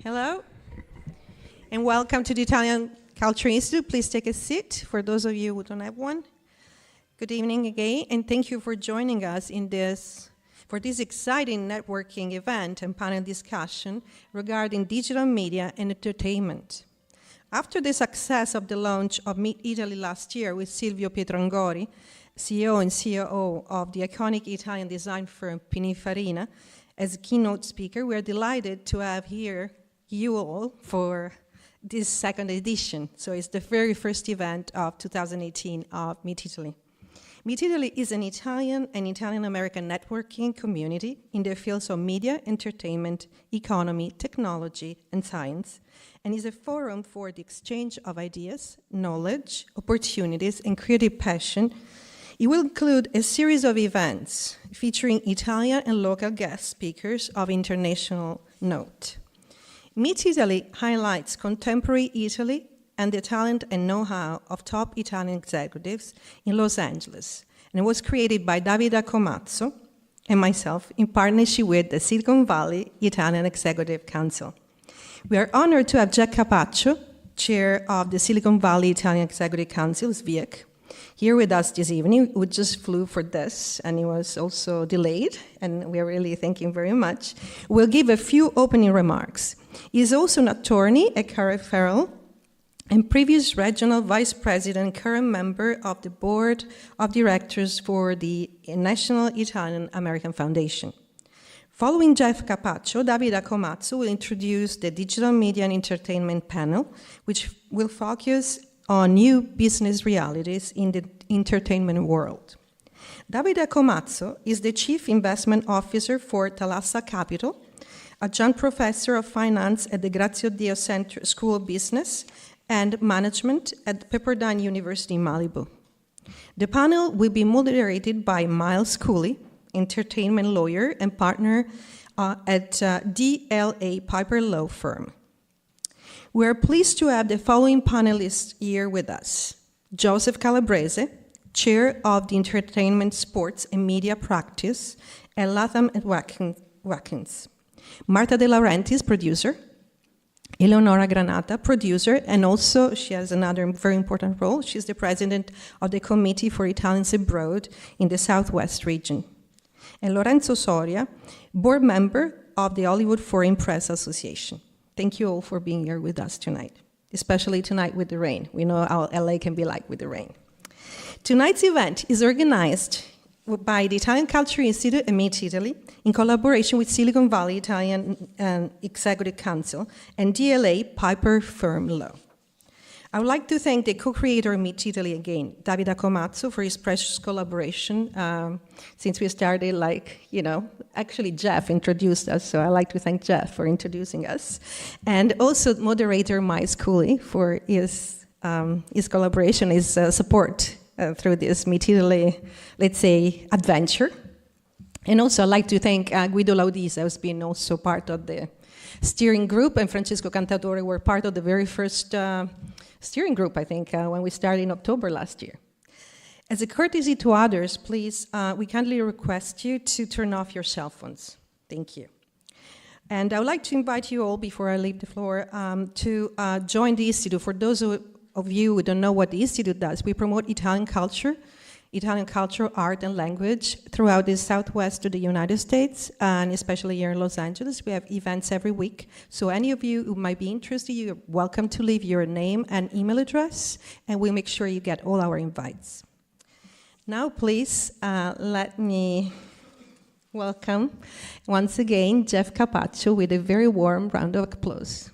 Hello, and welcome to the Italian Culture Institute. Please take a seat for those of you who don't have one. Good evening again, and thank you for joining us for this exciting networking event and panel discussion regarding digital media and entertainment. After the success of the launch of Meet Italy last year with Silvio Pietrangori, CEO and COO of the iconic Italian design firm Pininfarina, as keynote speaker, we are delighted to have here you all for this second edition. So it's the very first event of 2018 of Meet Italy. Meet Italy is an Italian and Italian-American networking community in the fields of media, entertainment, economy, technology, and science, and is a forum for the exchange of ideas, knowledge, opportunities, and creative passion. It will include a series of events featuring Italian and local guest speakers of international note. Meet Italy highlights contemporary Italy and the talent and know-how of top Italian executives in Los Angeles, and it was created by Davide Comazzo and myself in partnership with the Silicon Valley Italian Executive Council. We are honored to have Jack Capaccio, chair of the Silicon Valley Italian Executive Council, SVIEC, here with us this evening, who just flew for this, and he was also delayed, and we are really thanking very much. We'll give a few opening remarks. He is also an attorney at Carey-Farrell, and previous regional vice president, current member of the board of directors for the National Italian American Foundation. Following Jeff Capaccio, Davide Comazzo will introduce the Digital Media and Entertainment panel, which will focus on new business realities in the entertainment world. Davide Comazzo is the Chief Investment Officer for Thalassa Capital, adjunct professor of finance at the Grazio Dio Center School of Business and Management at Pepperdine University in Malibu. The panel will be moderated by Miles Cooley, entertainment lawyer and partner at DLA Piper Law Firm. We are pleased to have the following panelists here with us. Joseph Calabrese, chair of the Entertainment, Sports and Media Practice at Latham at Watkins. Marta De Laurentiis, producer. Eleonora Granata, producer, and also she has another very important role. She's the president of the Committee for Italians Abroad in the Southwest region. And Lorenzo Soria, board member of the Hollywood Foreign Press Association. Thank you all for being here with us tonight, especially tonight with the rain. We know how LA can be like with the rain. Tonight's event is organized by the Italian Culture Institute and Meet Italy in collaboration with Silicon Valley Italian Executive Council and DLA Piper Firm Law. I would like to thank the co-creator of Meet Italy again, Davide Comazzo, for his precious collaboration since we started, actually Jeff introduced us, so I'd like to thank Jeff for introducing us. And also moderator Miles Cooley for his collaboration, his support through this Meet Italy, let's say, adventure. And also I'd like to thank Guido Laudisa, who's been also part of the steering group, and Francesco Cantatore were part of the very first steering group, I think, when we started in October last year. As a courtesy to others, please, we kindly request you to turn off your cell phones. Thank you. And I would like to invite you all, before I leave the floor, to join the Institute. For those of you who don't know what the Institute does, we promote Italian culture, art, and language throughout the Southwest of the United States, and especially here in Los Angeles. We have events every week. So any of you who might be interested, you're welcome to leave your name and email address, and we'll make sure you get all our invites. Now, please, let me welcome once again Jeff Capaccio with a very warm round of applause.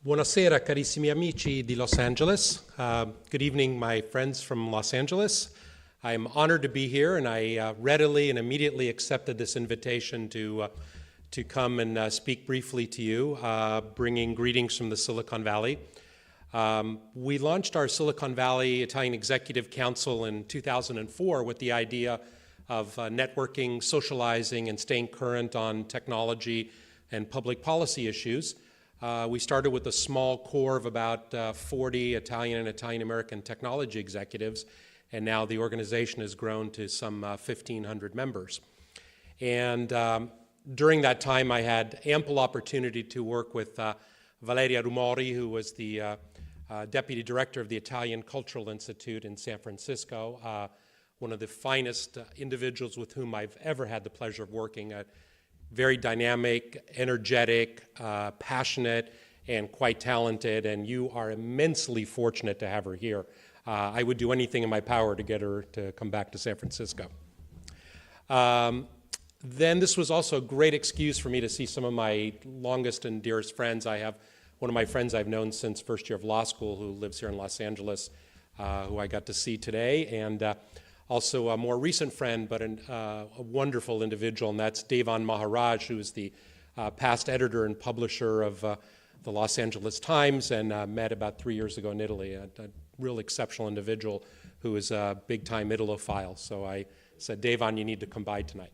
Buonasera, carissimi amici di Los Angeles. Good evening, my friends from Los Angeles. I am honored to be here, and I readily and immediately accepted this invitation to come and speak briefly to you, bringing greetings from the Silicon Valley. We launched our Silicon Valley Italian Executive Council in 2004 with the idea of networking, socializing, and staying current on technology and public policy issues. We started with a small core of about 40 Italian and Italian-American technology executives, and now the organization has grown to some 1,500 members. And during that time, I had ample opportunity to work with Valeria Rumori, who was the Deputy Director of the Italian Cultural Institute in San Francisco, one of the finest individuals with whom I've ever had the pleasure of working. Very dynamic, energetic, passionate, and quite talented, and you are immensely fortunate to have her here. I would do anything in my power to get her to come back to San Francisco. Then this was also a great excuse for me to see some of my longest and dearest friends. I have one of my friends I've known since first year of law school who lives here in Los Angeles, who I got to see today, and also a more recent friend, but a wonderful individual, and that's Devan Maharaj, who is the past editor and publisher of the Los Angeles Times, and met about 3 years ago in Italy, a real exceptional individual who is a big-time Italophile. So I said, Devan, you need to come by tonight.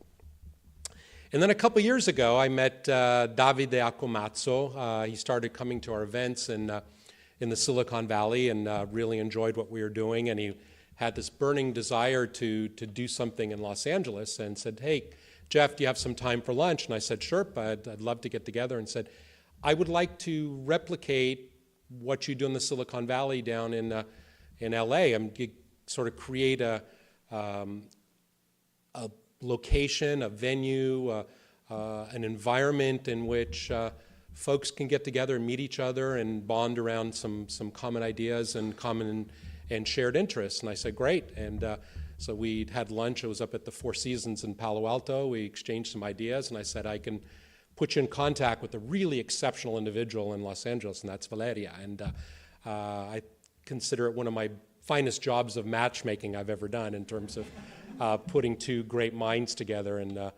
And then a couple years ago, I met Davide Accomazzo. He started coming to our events in the Silicon Valley and really enjoyed what we were doing, and he had this burning desire to do something in Los Angeles and said, hey, Jeff, do you have some time for lunch? And I said, sure, but I'd love to get together, and said, I would like to replicate what you do in the Silicon Valley down in LA. Sort of create a location, a venue, an environment in which folks can get together and meet each other and bond around some common ideas and common and shared interests. And I said, great. And so we had lunch. It was up at the Four Seasons in Palo Alto. We exchanged some ideas, and I said, I can put you in contact with a really exceptional individual in Los Angeles, and that's Valeria. And I consider it one of my finest jobs of matchmaking I've ever done in terms of putting two great minds together and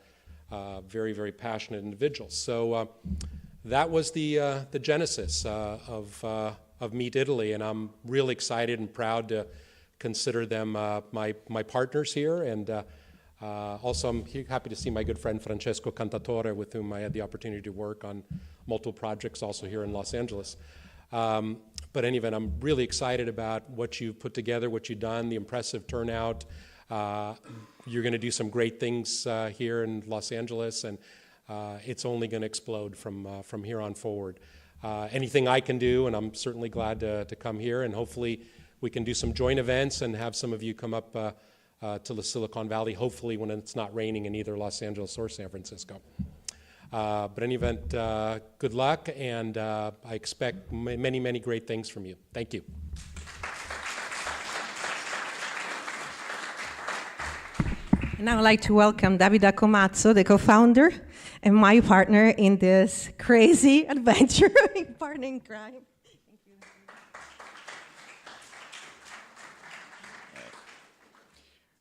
very, very passionate individuals. So that was the genesis of Meet Italy, and I'm really excited and proud to consider them my partners here. And also, I'm happy to see my good friend Francesco Cantatore, with whom I had the opportunity to work on multiple projects also here in Los Angeles. But in any event, I'm really excited about what you've put together, what you've done, the impressive turnout. You're going to do some great things here in Los Angeles, and it's only going to explode from here on forward. Anything I can do, and I'm certainly glad to come here, and hopefully we can do some joint events and have some of you come up to the Silicon Valley, hopefully when it's not raining in either Los Angeles or San Francisco. But in any event, good luck, and I expect many, many great things from you. Thank you. And I would like to welcome Davide Accomazzo, the co-founder and my partner in this crazy adventure, partner in crime.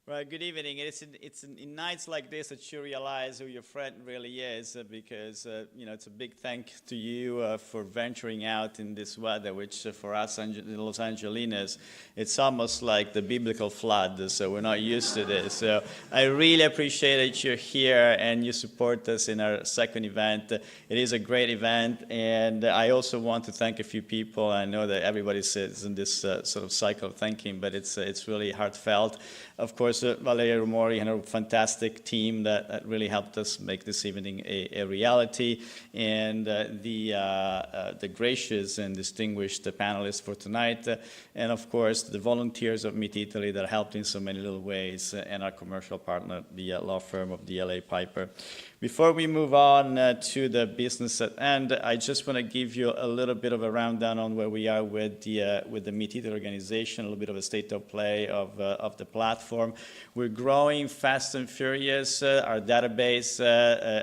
Well, good evening. It's in nights like this that you realize who your friend really is, because it's a big thank to you for venturing out in this weather, which for us Los Angelinos, it's almost like the biblical flood. So we're not used to this. So I really appreciate that you're here and you support us in our second event. It is a great event, and I also want to thank a few people. I know that everybody sits in this sort of cycle of thanking, but it's really heartfelt. Of course, Valeria Rumori and her fantastic team that really helped us make this evening a reality, and the gracious and distinguished panelists for tonight, and of course the volunteers of Meet Italy that helped in so many little ways, and our commercial partner, the law firm of DLA Piper. Before we move on to the business at hand, I just want to give you a little bit of a rundown on where we are with the Meet Italy organization, a little bit of a state of play of the platform. We're growing fast and furious. Our database,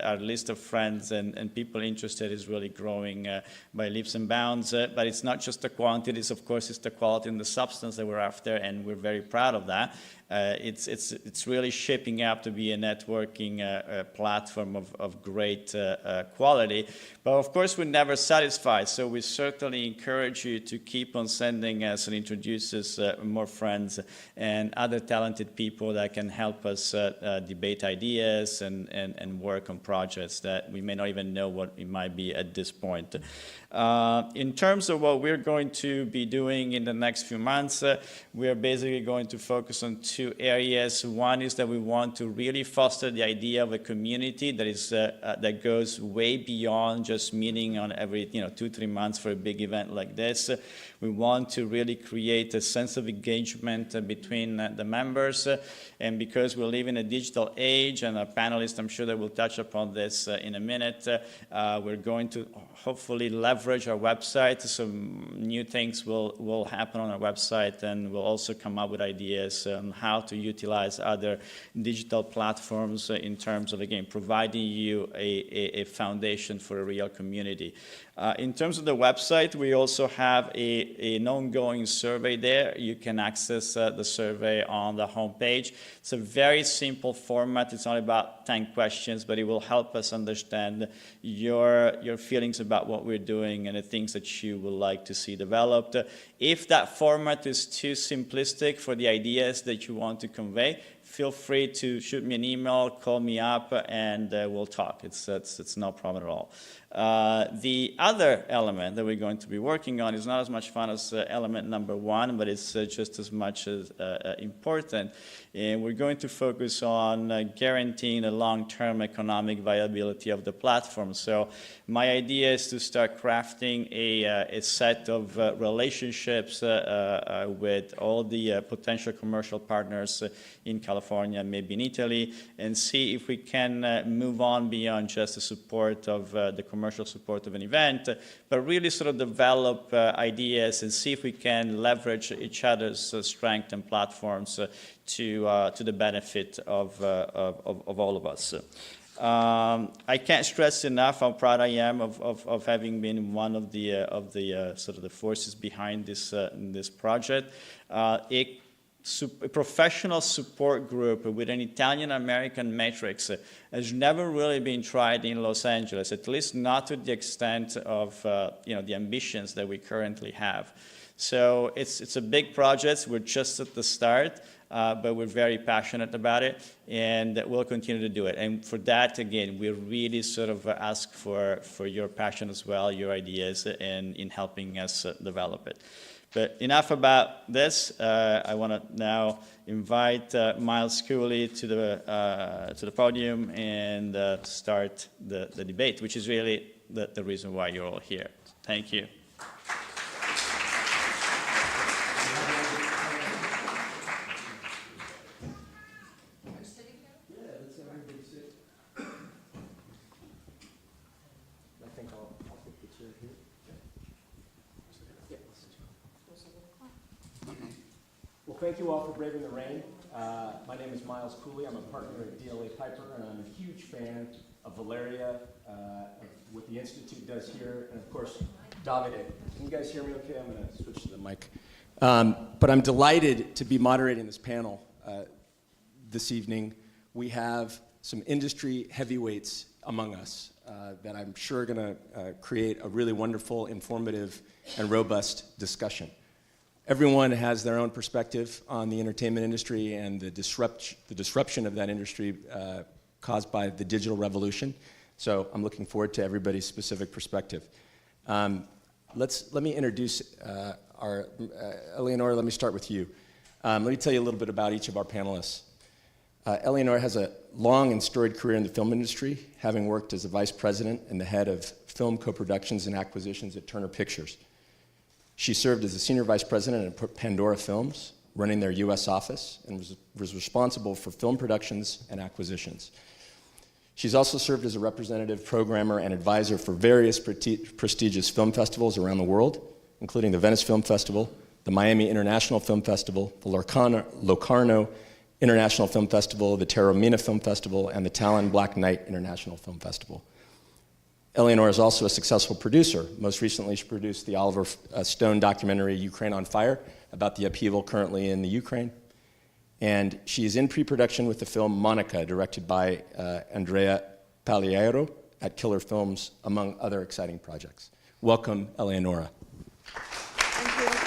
our list of friends and people interested is really growing by leaps and bounds. But it's not just the quantities, of course, it's the quality and the substance that we're after, and we're very proud of that. It's really shaping up to be a networking platform of great quality. But of course, we're never satisfied, so we certainly encourage you to keep on sending us and introduce us more friends and other talented people that can help us debate ideas and work on projects that we may not even know what it might be at this point. In terms of what we're going to be doing in the next few months, we are basically going to focus on two areas. One is that we want to really foster the idea of a community that is that goes way beyond just meeting on every 2-3 months for a big event like this. We want to really create a sense of engagement between the members, and because we live in a digital age, and our panelists, I'm sure they will touch upon this in a minute, we're going to hopefully leverage our website. Some new things will happen on our website, and we'll also come up with ideas on how to utilize other digital platforms in terms of, again, providing you a foundation for a real community. In terms of the website, we also have an ongoing survey there. You can access the survey on the homepage. It's a very simple format. It's only about 10 questions, but it will help us understand your feelings about what we're doing and the things that you would like to see developed. If that format is too simplistic for the ideas that you want to convey, feel free to shoot me an email, call me up, and we'll talk. It's no problem at all. The other element that we're going to be working on is not as much fun as element number one, but it's just as much as important. And we're going to focus on guaranteeing the long-term economic viability of the platform. So my idea is to start crafting a set of relationships with all the potential commercial partners in California, maybe in Italy, and see if we can move on beyond just the support of the commercial support of an event, but really sort of develop ideas and see if we can leverage each other's strength and platforms to the benefit of all of us. I can't stress enough how proud I am of having been one of the sort of the forces behind this project. A professional support group with an Italian-American matrix has never really been tried in Los Angeles, at least not to the extent of the ambitions that we currently have. So it's a big project. We're just at the start, but we're very passionate about it, and we'll continue to do it. And for that, again, we really sort of ask for your passion as well, your ideas, and in helping us develop it. But enough about this. I want to now invite Miles Cooley to the podium and start the debate, which is really the reason why you're all here. Thank you. Thank you all for braving the rain. My name is Miles Cooley. I'm a partner at DLA Piper, and I'm a huge fan of Valeria, of what the Institute does here, and of course, Davide. Can you guys hear me okay? I'm going to switch to the mic. But I'm delighted to be moderating this panel this evening. We have some industry heavyweights among us that I'm sure are going to create a really wonderful, informative, and robust discussion. Everyone has their own perspective on the entertainment industry and the disruption of that industry caused by the digital revolution. So I'm looking forward to everybody's specific perspective. Let me introduce Eleonora, let me start with you. Let me tell you a little bit about each of our panelists. Eleonora has a long and storied career in the film industry, having worked as a vice president and the head of film co-productions and acquisitions at Turner Pictures. She served as the senior vice president at Pandora Films, running their U.S. office, and was responsible for film productions and acquisitions. She's also served as a representative, programmer, and advisor for various prestigious film festivals around the world, including the Venice Film Festival, the Miami International Film Festival, the Locarno International Film Festival, the Taormina Film Festival, and the Tallinn Black Knight International Film Festival. Eleonora is also a successful producer. Most recently, she produced the Oliver Stone documentary, Ukraine on Fire, about the upheaval currently in the Ukraine. And she is in pre-production with the film Monica, directed by Andrea Pagliaro at Killer Films, among other exciting projects. Welcome, Eleonora. Thank you.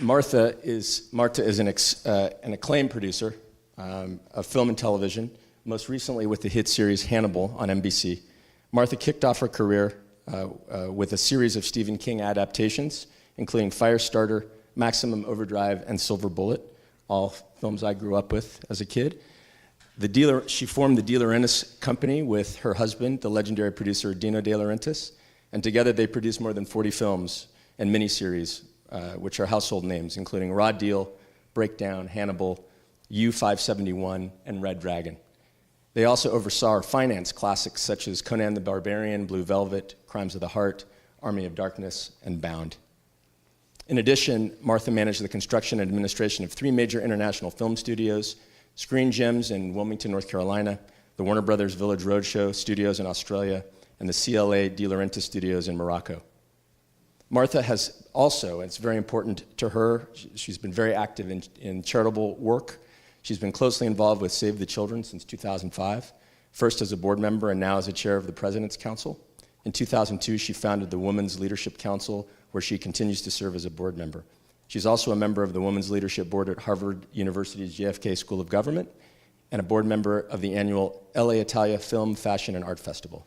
Martha is an acclaimed producer of film and television, most recently with the hit series Hannibal on NBC. Martha kicked off her career with a series of Stephen King adaptations, including Firestarter, Maximum Overdrive, and Silver Bullet, all films I grew up with as a kid. She formed the De Laurentiis company with her husband, the legendary producer Dino De Laurentiis, and together they produced more than 40 films and miniseries, which are household names, including Raw Deal, Breakdown, Hannibal, U-571, and Red Dragon. They also oversaw or financed classics such as Conan the Barbarian, Blue Velvet, Crimes of the Heart, Army of Darkness, and Bound. In addition, Martha managed the construction and administration of 3 major international film studios, Screen Gems in Wilmington, North Carolina, the Warner Brothers Village Roadshow Studios in Australia, and the CLA De Laurentiis Studios in Morocco. Martha has also, it's very important to her, she's been very active in charitable work. She's been closely involved with Save the Children since 2005, first as a board member and now as a chair of the President's Council. In 2002, she founded the Women's Leadership Council, where she continues to serve as a board member. She's also a member of the Women's Leadership Board at Harvard University's JFK School of Government and a board member of the annual LA Italia Film, Fashion, and Art Festival.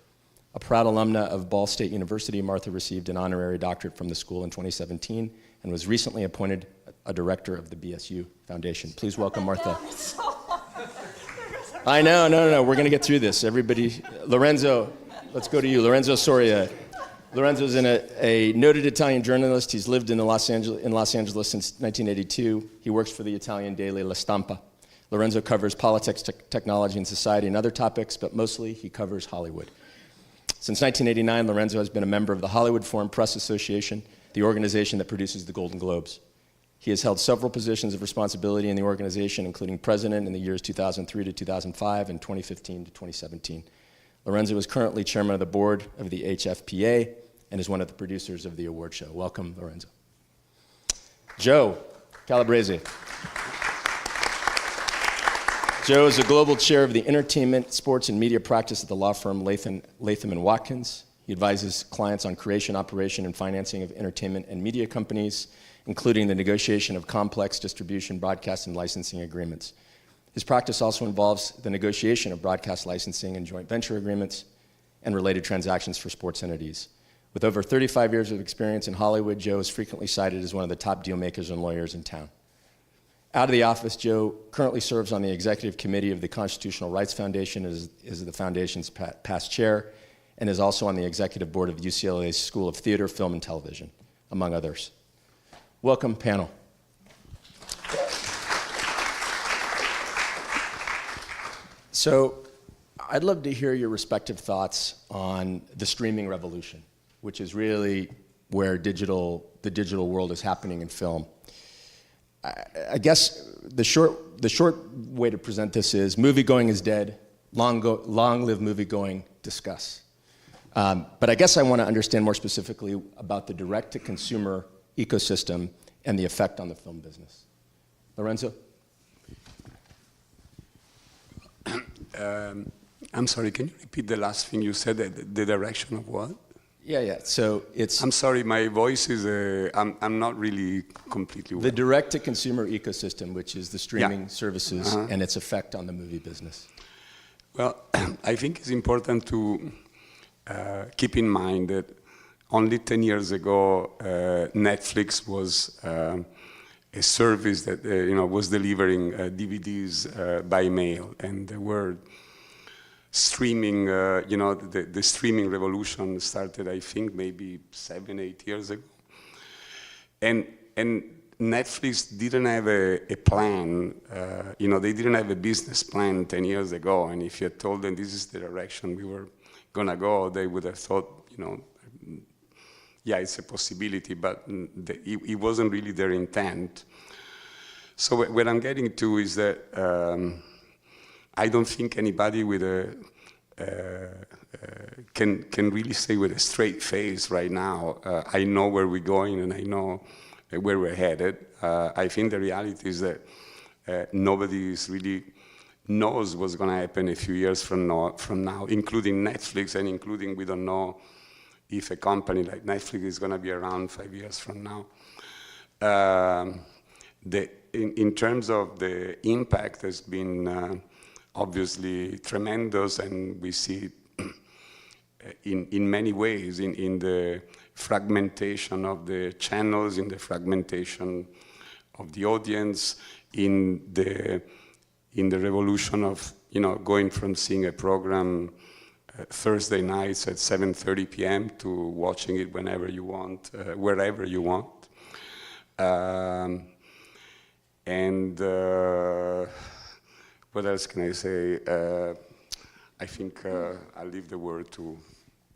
A proud alumna of Ball State University, Martha received an honorary doctorate from the school in 2017 and was recently appointed a director of the BSU Foundation. Please welcome Martha. I know, no, we're going to get through this. Everybody, Lorenzo, let's go to you. Lorenzo Soria. Lorenzo's a noted Italian journalist. He's lived in Los Angeles since 1982. He works for the Italian daily La Stampa. Lorenzo covers politics, technology, and society and other topics, but mostly he covers Hollywood. Since 1989, Lorenzo has been a member of the Hollywood Foreign Press Association, the organization that produces the Golden Globes. He has held several positions of responsibility in the organization, including president in the years 2003 to 2005 and 2015 to 2017. Lorenzo is currently chairman of the board of the HFPA and is one of the producers of the award show. Welcome, Lorenzo. Joe Calabrese. Joe is a global chair of the entertainment, sports, and media practice at the law firm Latham and Watkins. He advises clients on creation, operation, and financing of entertainment and media companies, including the negotiation of complex distribution, broadcast, and licensing agreements. His practice also involves the negotiation of broadcast licensing and joint venture agreements and related transactions for sports entities. With over 35 years of experience in Hollywood, Joe is frequently cited as one of the top deal makers and lawyers in town. Out of the office, Joe currently serves on the executive committee of the Constitutional Rights Foundation, is the foundation's past chair, and is also on the executive board of UCLA's School of Theater, Film, and Television, among others. Welcome, panel. So I'd love to hear your respective thoughts on the streaming revolution, which is really where the digital world is happening in film. I guess the short way to present this is moviegoing is dead, long live moviegoing, discuss. But I guess I want to understand more specifically about the direct-to-consumer ecosystem and the effect on the film business. Lorenzo? I'm sorry, can you repeat the last thing you said, the direction of what? Yeah. So it's... I'm sorry, my voice is... I'm not really completely... The direct-to-consumer ecosystem, which is the streaming services and its effect on the movie business. Well, I think it's important to keep in mind that only 10 years ago, Netflix was a service that was delivering DVDs by mail, and there were streaming. The streaming revolution started, I think, maybe 7-8 years ago, and Netflix didn't have a plan. They didn't have a business plan 10 years ago, and if you had told them this is the direction we were gonna go, they would have thought, yeah, it's a possibility, but it wasn't really their intent. So what I'm getting to is that I don't think anybody with can really say with a straight face right now, I know where we're going and I know where we're headed. I think the reality is that nobody really knows what's going to happen a few years from now, including Netflix, and including we don't know if a company like Netflix is going to be around 5 years from now. In terms of the impact has been obviously tremendous, and we see it in many ways, in the fragmentation of the channels, in the fragmentation of the audience, in the revolution of going from seeing a program Thursday nights at 7:30 p.m. to watching it whenever you want, wherever you want. What else can I say? I think I'll leave the word to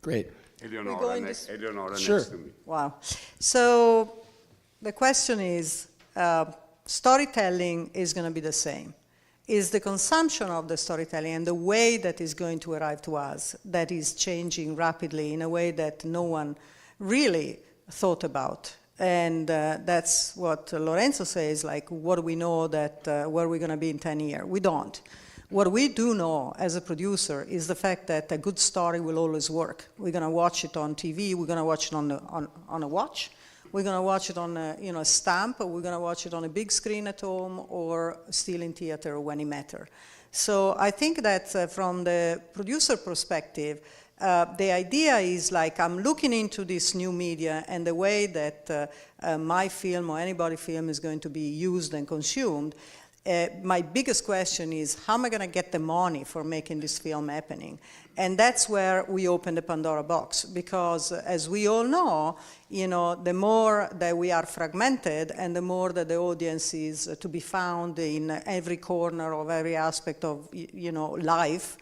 Great. Eleonora next Sure. to me. Wow. So the question is, storytelling is going to be the same. Is the consumption of the storytelling and the way that is going to arrive to us that is changing rapidly in a way that no one really thought about. And that's what Lorenzo says, like, what do we know that where we're going to be in 10 years? We don't. What we do know as a producer is the fact that a good story will always work. We're going to watch it on TV, we're going to watch it on a watch, we're going to watch it on a stamp, or we're going to watch it on a big screen at home, or still in theater when it matters. So I think that from the producer perspective, the idea is like, I'm looking into this new media and the way that my film or anybody's film is going to be used and consumed. My biggest question is, how am I going to get the money for making this film happening? And that's where we open the Pandora box, because as we all know, the more that we are fragmented and the more that the audience is to be found in every corner of every aspect of life,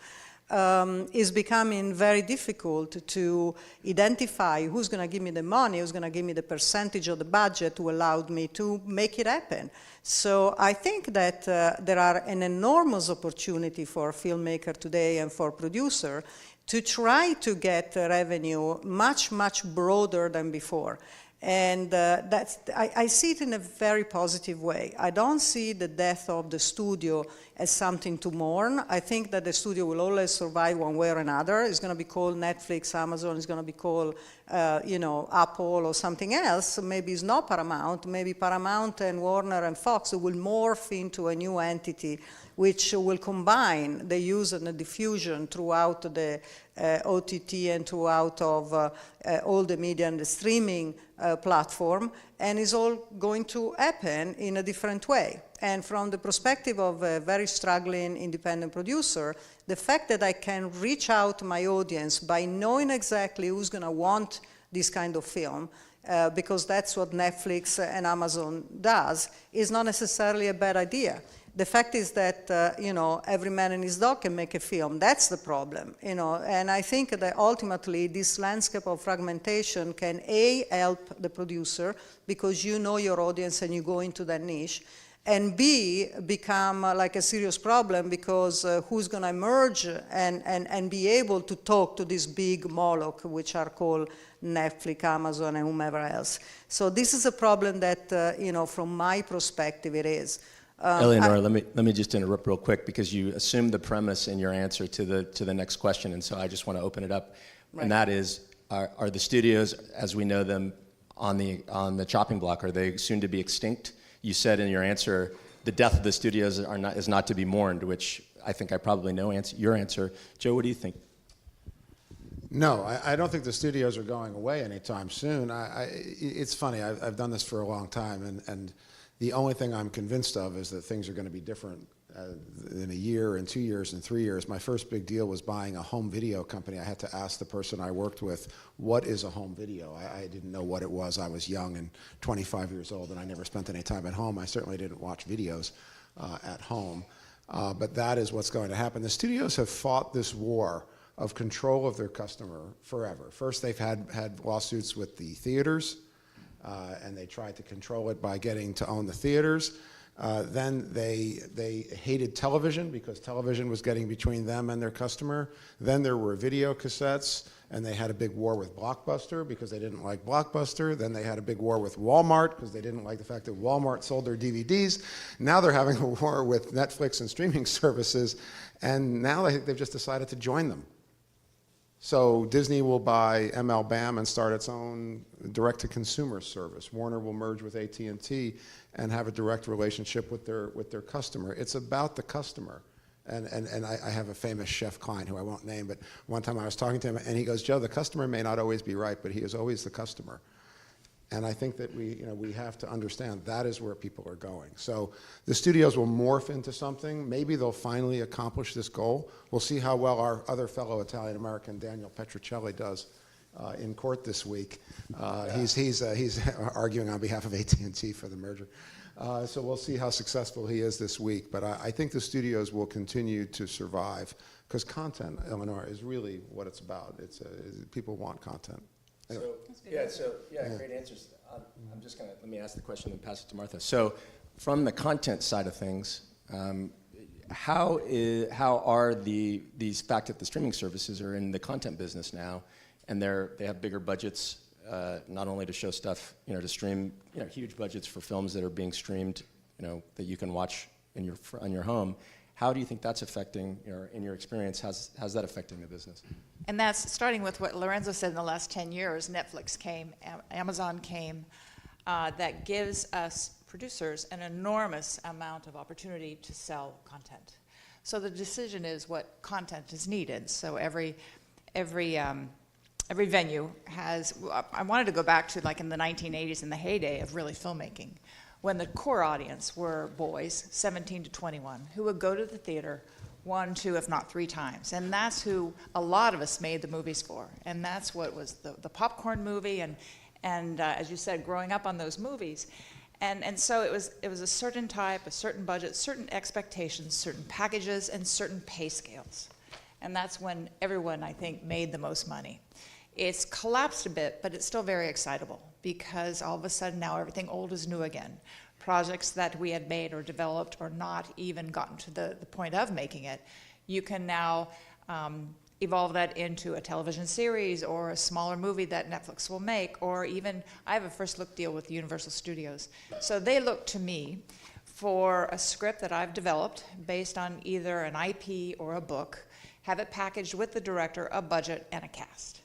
is becoming very difficult to identify who's going to give me the money, who's going to give me the percentage of the budget to allow me to make it happen. So I think that there are an enormous opportunity for a filmmaker today and for producer to try to get revenue much, much broader than before. And I see it in a very positive way. I don't see the death of the studio as something to mourn. I think that the studio will always survive one way or another. It's going to be called Netflix, Amazon, it's going to be called, Apple or something else. Maybe it's not Paramount. Maybe Paramount and Warner and Fox will morph into a new entity which will combine the use and the diffusion throughout the OTT and throughout of all the media and the streaming platform, and is all going to happen in a different way. And from the perspective of a very struggling independent producer, the fact that I can reach out to my audience by knowing exactly who's going to want this kind of film, because that's what Netflix and Amazon does, is not necessarily a bad idea. The fact is that, every man and his dog can make a film. That's the problem, And I think that ultimately this landscape of fragmentation can, A, help the producer because you know your audience and you go into that niche, and B, become like a serious problem because who's going to emerge and be able to talk to this big Moloch, which are called Netflix, Amazon, and whomever else. So this is a problem that, from my perspective, it is. Eleonora, let me just interrupt real quick, because you assumed the premise in your answer to the next question, and so I just want to open it up. Right. And that is, are the studios, as we know them, on the chopping block, are they soon to be extinct? You said in your answer, the death of the studios is not to be mourned, which I think I probably know your answer. Joe, what do you think? No, I don't think the studios are going away anytime soon. It's funny, I've done this for a long time, and the only thing I'm convinced of is that things are going to be different in a year, and 2 years, and 3 years. My first big deal was buying a home video company. I had to ask the person I worked with, what is a home video? I didn't know what it was. I was young and 25 years old, and I never spent any time at home. I certainly didn't watch videos at home. But that is what's going to happen. The studios have fought this war of control of their customer forever. First, they've had lawsuits with the theaters, and they tried to control it by getting to own the theaters. Then they hated television because television was getting between them and their customer. Then there were video cassettes, and they had a big war with Blockbuster because they didn't like Blockbuster. Then they had a big war with Walmart because they didn't like the fact that Walmart sold their DVDs. Now they're having a war with Netflix and streaming services, and now they've just decided to join them. So Disney will buy MLBAM and start its own direct-to-consumer service. Warner will merge with AT&T and have a direct relationship with their customer. It's about the customer. And I have a famous chef client who I won't name, but one time I was talking to him, and he goes, Joe, the customer may not always be right, but he is always the customer. And I think that we have to understand that is where people are going. So the studios will morph into something. Maybe they'll finally accomplish this goal. We'll see how well our other fellow Italian-American, Daniel Petruccelli, does in court this week. He's arguing on behalf of AT&T for the merger. So we'll see how successful he is this week. But I think the studios will continue to survive because content, Eleonora, is really what it's about. People want content. Anyway. Great answers. I'm just going to, let me ask the question and pass it to Martha. So from the content side of things, how are these fact that the streaming services are in the content business now, and they have bigger budgets, not only to show stuff, to stream, huge budgets for films that are being streamed, that you can watch on your home. How do you think that's affecting, in your experience, how's that affecting the business? And that's starting with what Lorenzo said in the last 10 years. Netflix came, Amazon came, that gives us producers an enormous amount of opportunity to sell content. So the decision is what content is needed. So every venue has, I wanted to go back to like in the 1980s, in the heyday of really filmmaking, when the core audience were boys, 17 to 21, who would go to the theater 1, 2, if not 3 times. And that's who a lot of us made the movies for. And that's what was the popcorn movie, and as you said, growing up on those movies. And so it was a certain type, a certain budget, certain expectations, certain packages, and certain pay scales. And that's when everyone, I think, made the most money. It's collapsed a bit, but it's still very excitable because all of a sudden now everything old is new again. Projects that we had made or developed or not even gotten to the point of making it, you can now evolve that into a television series or a smaller movie that Netflix will make, or even, I have a first look deal with Universal Studios. So they look to me for a script that I've developed based on either an IP or a book, have it packaged with the director, a budget, and a cast.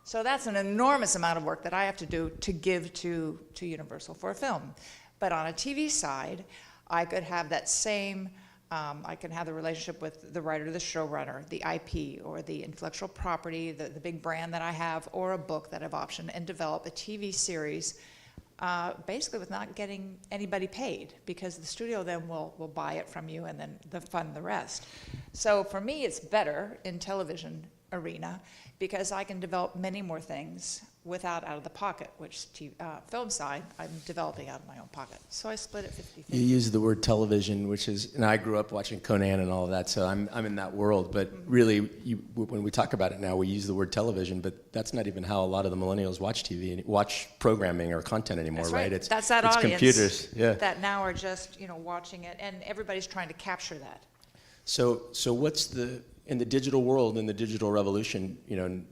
So that's an enormous amount of work that I have to do to give to Universal for a film. But on a TV side, I could have that same, I can have the relationship with the writer, the showrunner, the IP, or the intellectual property, the big brand that I have, or a book that I've optioned, and develop a TV series basically with not getting anybody paid, because the studio then will buy it from you and then fund the rest. So for me, it's better in television arena because I can develop many more things without out of the pocket, which film side, I'm developing out of my own pocket. So I split it 50-50. You use the word television, which is, and I grew up watching Conan and all of that, so I'm in that world. But really, when we talk about it now, we use the word television, but that's not even how a lot of the millennials watch TV, watch programming or content anymore, That's right? That's that it's audience computers, that now are just watching it, and everybody's trying to capture that. So what's in the digital world, in the digital revolution,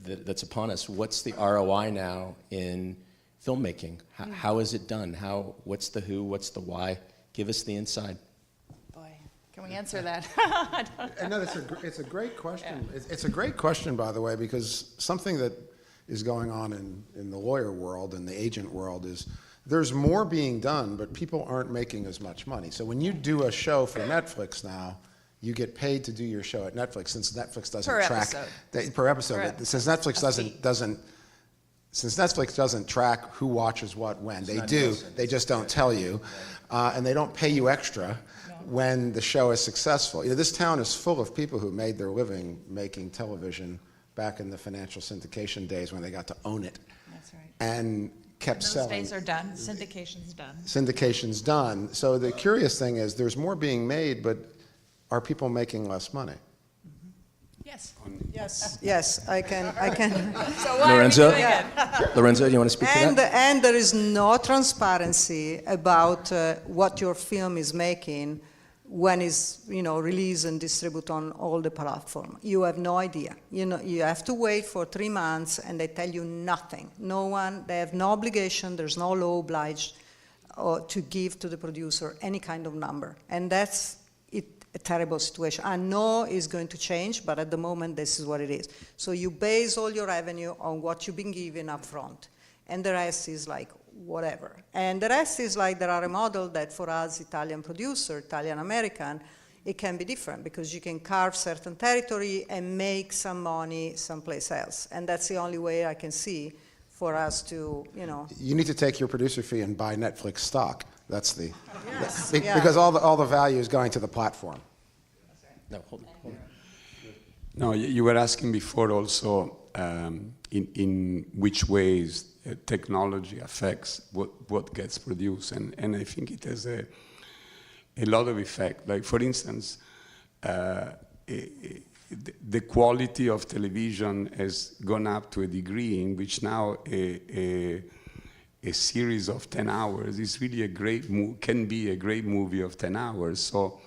that's upon us, what's the ROI now in filmmaking? How is it done? What's the who? What's the why? Give us the inside. Boy, can we answer that? No, it's a great question. Yeah. It's a great question, by the way, because something that is going on in the lawyer world and the agent world is there's more being done, but people aren't making as much money. So when you do a show for Netflix now, you get paid to do your show at Netflix, since Netflix doesn't track per episode. Since Netflix doesn't track who watches what when. They do. They just don't tell you, and they don't pay you extra when the show is successful. This town is full of people who made their living making television back in the financial syndication days when they got to own it. That's right. And kept selling. Those days are done. Syndication's done. Syndication's done. So the curious thing is, there's more being made, but are people making less money? Yes. Yes, I can. So why Lorenzo? are we doing it? Lorenzo, do you want to speak to that? And there is no transparency about what your film is making when it's released and distributed on all the platforms. You have no idea. You have to wait for 3 months, and they tell you nothing. They have no obligation. There's no law obliged to give to the producer any kind of number, and that's a terrible situation. I know it's going to change, but at the moment, this is what it is. So you base all your revenue on what you've been given up front, and the rest is like whatever. And the rest is like there are a model that for us, Italian producer, Italian-American, it can be different because you can carve certain territory and make some money someplace else. And that's the only way I can see for us to, You need to take your producer fee and buy Netflix stock. That's the, Yes, because all the value is going to the platform. No, hold on. No, you were asking before also in which ways technology affects what gets produced, and I think it has a lot of effect. Like for instance, the quality of television has gone up to a degree in which now a series of 10 hours is really can be a great movie of 10 hours. So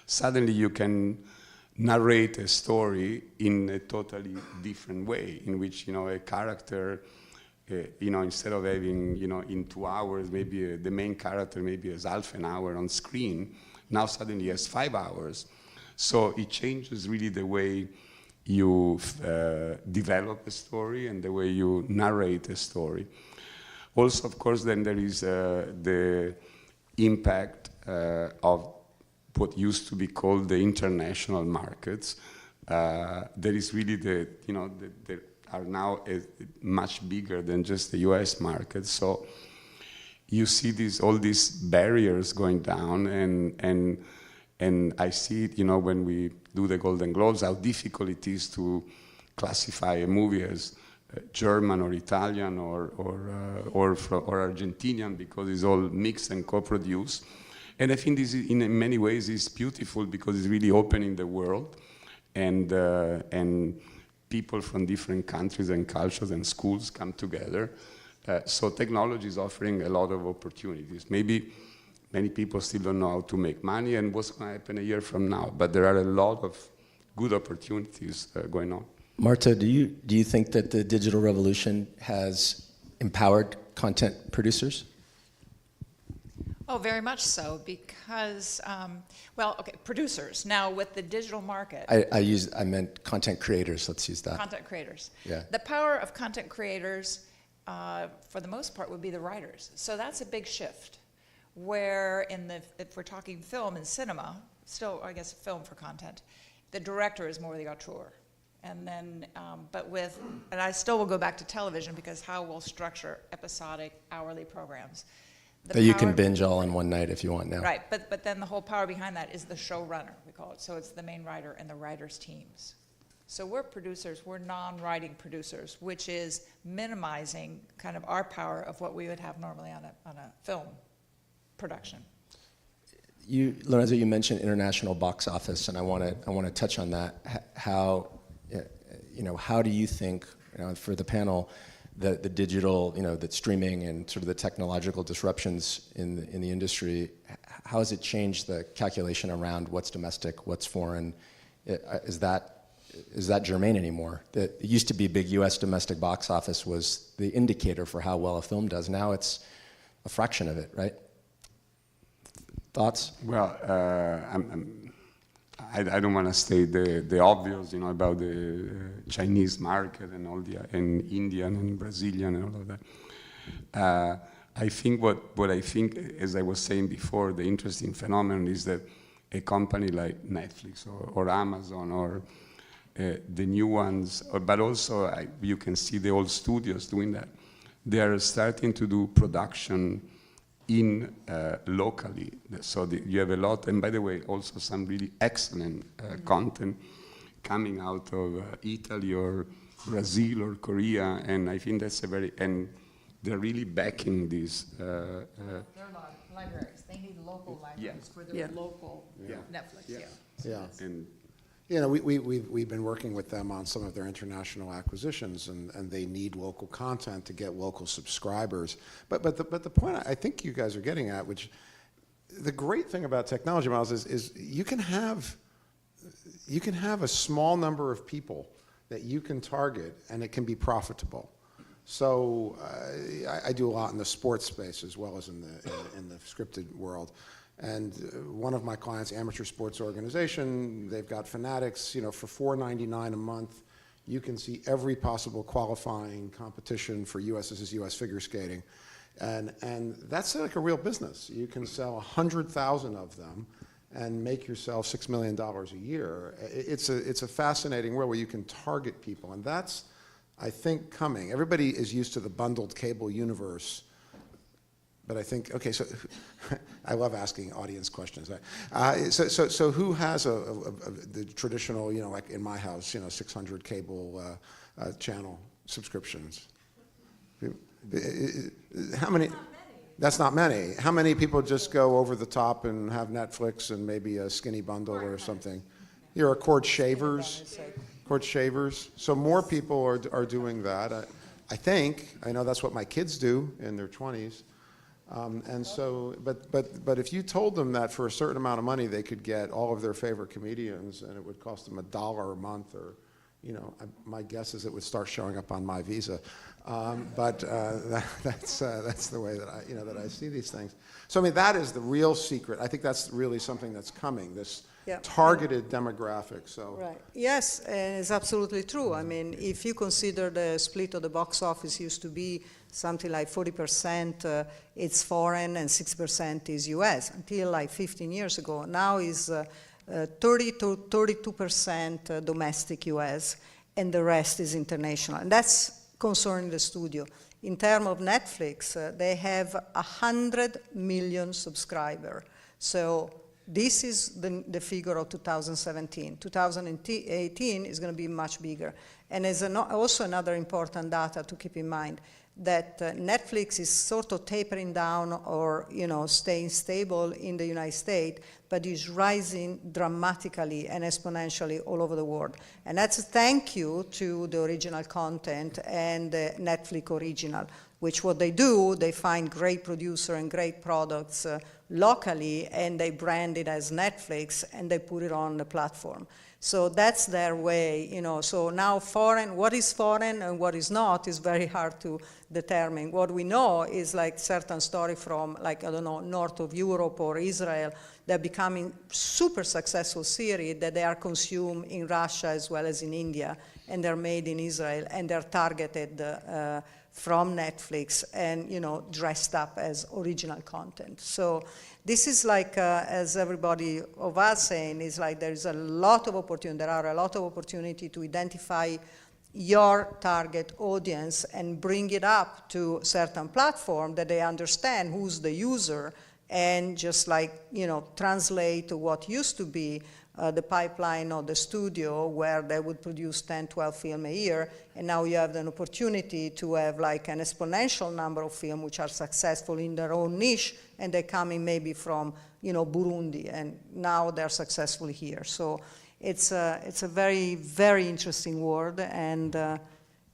suddenly you can narrate a story in a totally different way, in which a character, instead of having in 2 hours, maybe the main character maybe has half an hour on screen, now suddenly has 5 hours. So it changes really the way you develop a story and the way you narrate a story. Also, of course, then there is the impact of what used to be called the international markets. There is really they are now much bigger than just the US market. So you see all these barriers going down, and I see it, when we do the Golden Globes, how difficult it is to classify a movie as German or Italian or Argentinian, because it's all mixed and co-produced. And I think this is, in many ways, is beautiful because it's really opening the world, and people from different countries and cultures and schools come together. So technology is offering a lot of opportunities. Maybe many people still don't know how to make money and what's going to happen a year from now, but there are a lot of good opportunities going on. Marta, do you think that the digital revolution has empowered content producers? Oh, very much so, because, producers. Now, with the digital market. I meant content creators, let's use that. Content creators. Yeah. The power of content creators, for the most part, would be the writers. So that's a big shift, where if we're talking film and cinema, still, I guess, film for content, the director is more the auteur. And then, and I still will go back to television, because how we'll structure episodic, hourly programs. That you can binge all in one night if you want now. Right, but then the whole power behind that is the showrunner, we call it. So it's the main writer and the writers' teams. So we're producers, we're non-writing producers, which is minimizing kind of our power of what we would have normally on a film production. Lorenzo, you mentioned international box office, and I want to touch on that. How do you think, for the panel, the digital, the streaming and sort of the technological disruptions in the industry, how has it changed the calculation around what's domestic, what's foreign? Is that germane anymore? It used to be big U.S. domestic box office was the indicator for how well a film does. Now it's a fraction of it, right? Thoughts? Well, I don't want to state the obvious, about the Chinese market and Indian and Brazilian and all of that. I think what I think, as I was saying before, the interesting phenomenon is that a company like Netflix or Amazon or the new ones, but also you can see the old studios doing that. They are starting to do production locally, so you have a lot, and by the way, also some really excellent content coming out of Italy or Brazil or Korea, and I think that's and they're really backing these. They're libraries. They need local libraries for their local Netflix. Yeah. You know, we've been working with them on some of their international acquisitions, and they need local content to get local subscribers. But the point I think you guys are getting at, which the great thing about technology models is you can have a small number of people that you can target, and it can be profitable. So I do a lot in the sports space as well as in the scripted world. And one of my clients, amateur sports organization, they've got fanatics, you know, for $4.99 a month, you can see every possible qualifying competition for US figure skating. And that's like a real business. You can sell 100,000 of them and make yourself $6 million a year. It's a fascinating world where you can target people, and that's, I think, coming. Everybody is used to the bundled cable universe. But I think, okay, so I love asking audience questions. So who has the traditional, you know, like in my house, you know, 600 cable channel subscriptions? How many? That's not many. How many people just go over the top and have Netflix and maybe a skinny bundle or something? Here are cord shavers. Cord shavers. So more people are doing that. I think. I know that's what my kids do in their 20s. And so, but if you told them that for a certain amount of money they could get all of their favorite comedians and it would cost them $1 a month, or, you know, my guess is it would start showing up on my visa. That's the way that I see these things. So I mean, that is the real secret. I think that's really something that's coming. This targeted demographic. So right. Yes, and it's absolutely true. I mean, if you consider the split of the box office used to be something like 40% it's foreign and 60% is US until like 15 years ago. Now is 30 to 32% domestic US, and the rest is international. And that's concerning the studio. In terms of Netflix, they have 100 million subscribers. So this is the figure of 2017. 2018 is going to be much bigger. And there's also another important data to keep in mind, that Netflix is sort of tapering down or, you know, staying stable in the United States, but is rising dramatically and exponentially all over the world. And that's a thank you to the original content and the Netflix original, which what they do, they find great producer and great products locally, and they brand it as Netflix, and they put it on the platform. So that's their way, you know. So now foreign, what is foreign and what is not is very hard to determine. What we know is like certain story from, like, I don't know, north of Europe or Israel, they're becoming super successful series that they are consumed in Russia as well as in India, and they're made in Israel, and they're targeted from Netflix and, you know, dressed up as original content. So this is like, as everybody of us saying, is like there is a lot of opportunity. There are a lot of opportunity to identify your target audience and bring it up to certain platform that they understand who's the user, and just like, you know, translate what used to be the pipeline of the studio where they would produce 10, 12 films a year, and now you have an opportunity to have like an exponential number of films which are successful in their own niche, and they're coming maybe from, you know, Burundi, and now they're successful here. So it's a very, very interesting world, and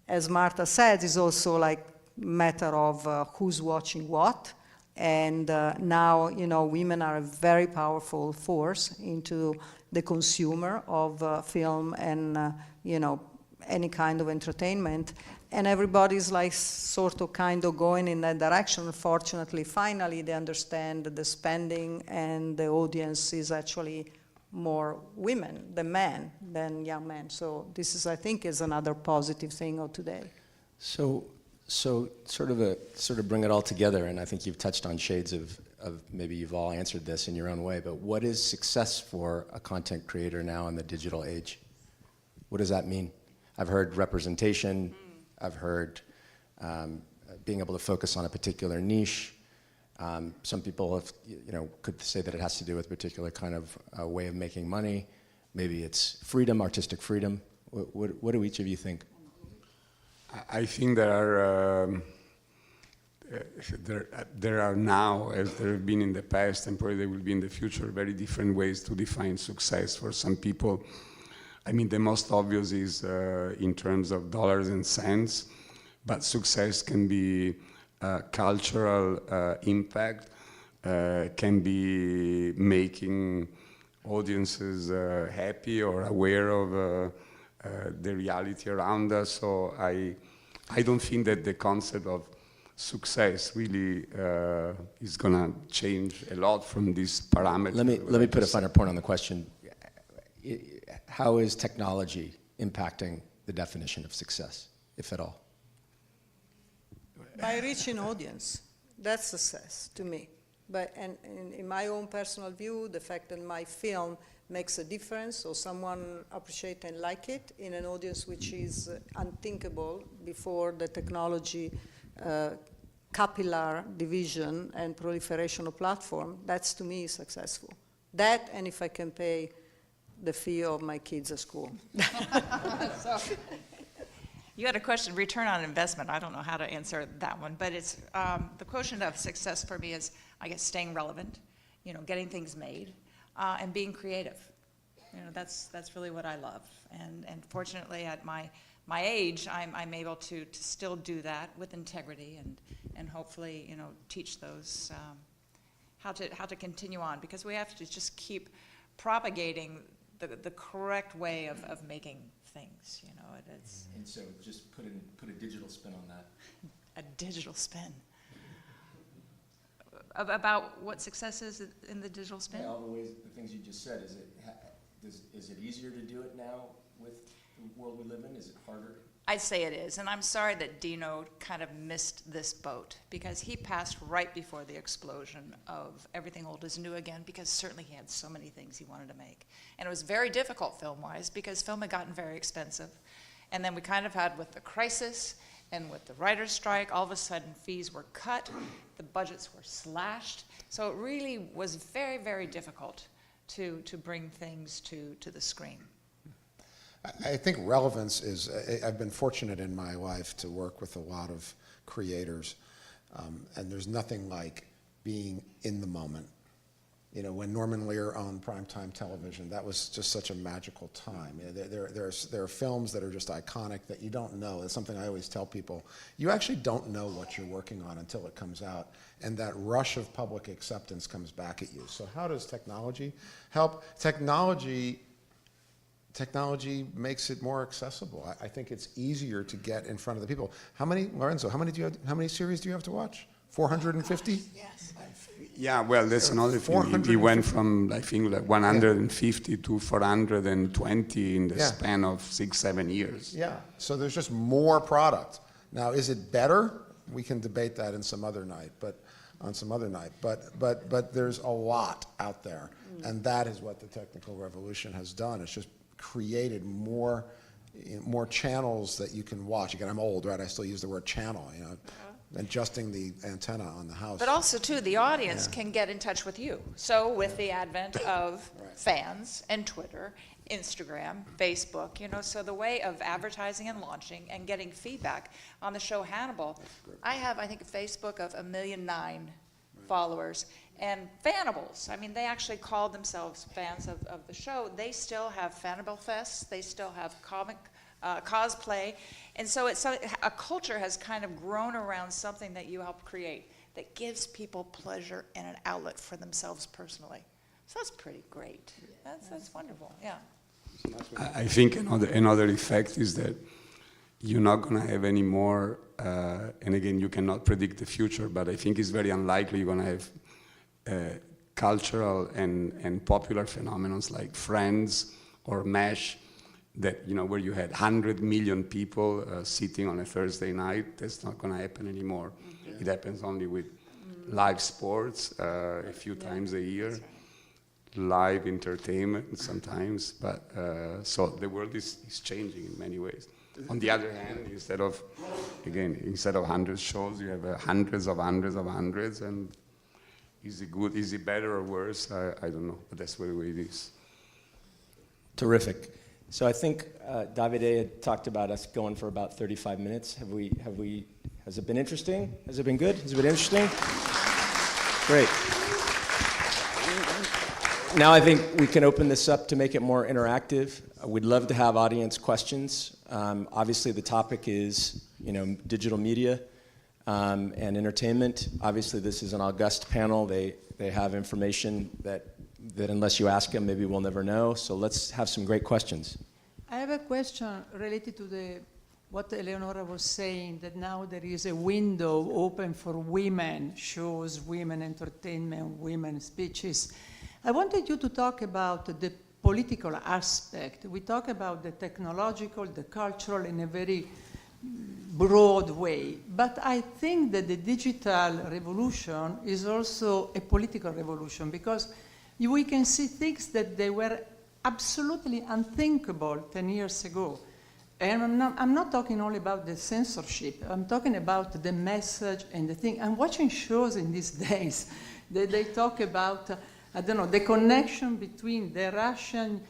as Marta said, it's also like matter of who's watching what. And now, you know, women are a very powerful force into the consumer of film and, you know, any kind of entertainment. And everybody's like sort of kind of going in that direction. Unfortunately, finally, they understand that the spending and the audience is actually more women than men, than young men. So this is, I think, is another positive thing of today. So sort of bring it all together, and I think you've touched on shades of maybe you've all answered this in your own way, but what is success for a content creator now in the digital age? What does that mean? I've heard representation, I've heard being able to focus on a particular niche. Some people have, you know, could say that it has to do with a particular kind of way of making money. Maybe it's freedom, artistic freedom. What do each of you think? I think there are now, as there have been in the past, and probably there will be in the future, very different ways to define success. For some people, I mean, the most obvious is in terms of dollars and cents, but success can be cultural impact, can be making audiences happy or aware of the reality around us. So I don't think that the concept of success really is going to change a lot from this parameter. Let me put a finer point on the question. How is technology impacting the definition of success, if at all? By reaching audience, that's success to me. But and in my own personal view, the fact that my film makes a difference, or someone appreciate and like it in an audience which is unthinkable before the technology capillary division and proliferation of platform, that's to me successful. That, and if I can pay the fee of my kids at school. You had a question, return on investment. I don't know how to answer that one, but it's the quotient of success for me is, I guess, staying relevant, getting things made, and being creative. That's really what I love. And fortunately, at my age, I'm able to still do that with integrity and hopefully, teach those how to continue on, because we have to just keep propagating the correct way of making things. And so just put a digital spin on that. A digital spin. About what success is in the digital spin? All the things you just said. Is it easier to do it now with the world we live in? Is it harder? I'd say it is, and I'm sorry that Dino kind of missed this boat, because he passed right before the explosion of Everything Old is New Again, because certainly he had so many things he wanted to make. And it was very difficult film-wise, because film had gotten very expensive. And then we kind of had, with the crisis and with the writer's strike, all of a sudden fees were cut, the budgets were slashed. So it really was very, very difficult to bring things to the screen. I think relevance is, I've been fortunate in my life to work with a lot of creators, and there's nothing like being in the moment. When Norman Lear owned primetime television, that was just such a magical time. There are films that are just iconic that you don't know. It's something I always tell people. You actually don't know what you're working on until it comes out, and that rush of public acceptance comes back at you. So how does technology help? Technology makes it more accessible. I think it's easier to get in front of the people. Lorenzo, how many series do you have to watch? 450? Yes. Yeah, well, that's another thing. We went from, I think, 150 to 420 in the span of 6-7 years. Yeah, so there's just more product. Now, is it better? We can debate that on some other night, but there's a lot out there, and that is what the technical revolution has done. It's just created more channels that you can watch. Again, I'm old, right? I still use the word channel, adjusting the antenna on the house. But also, too, the audience can get in touch with you. So with the advent of fans and Twitter, Instagram, Facebook, so the way of advertising and launching and getting feedback on the show Hannibal. I have, I think, a Facebook of 1.9 million followers. And Fanables, I mean, they actually called themselves fans of the show. They still have Fanable Fests. They still have comic cosplay. And so a culture has kind of grown around something that you helped create that gives people pleasure and an outlet for themselves personally. So that's pretty great. That's wonderful, yeah. I think another effect is that you're not going to have any more, and again, you cannot predict the future, but I think it's very unlikely you're going to have cultural and popular phenomena like Friends or MASH, that where you had 100 million people sitting on a Thursday night. That's not going to happen anymore. It happens only with live sports a few times a year, live entertainment sometimes. But so the world is changing in many ways. On the other hand, instead of 100 shows, you have hundreds of hundreds, and is it good? Is it better or worse? I don't know, but that's the way it is. Terrific. So I think Davide had talked about us going for about 35 minutes. Has it been interesting? Has it been good? Has it been interesting? Great. now I think we can open this up to make it more interactive. We'd love to have audience questions. Obviously, the topic is, digital media and entertainment. Obviously, this is an august panel. They have information that unless you ask them, maybe we'll never know. So let's have some great questions. I have a question related to what Eleonora was saying, that now there is a window open for women, shows, women entertainment, women speeches. I wanted you to talk about the political aspect. We talk about the technological, the cultural in a very broad way. But I think that the digital revolution is also a political revolution, because we can see things that they were absolutely unthinkable 10 years ago. And I'm not talking only about the censorship. I'm talking about the message and the thing. I'm watching shows in these days that they talk about, the connection between the Russian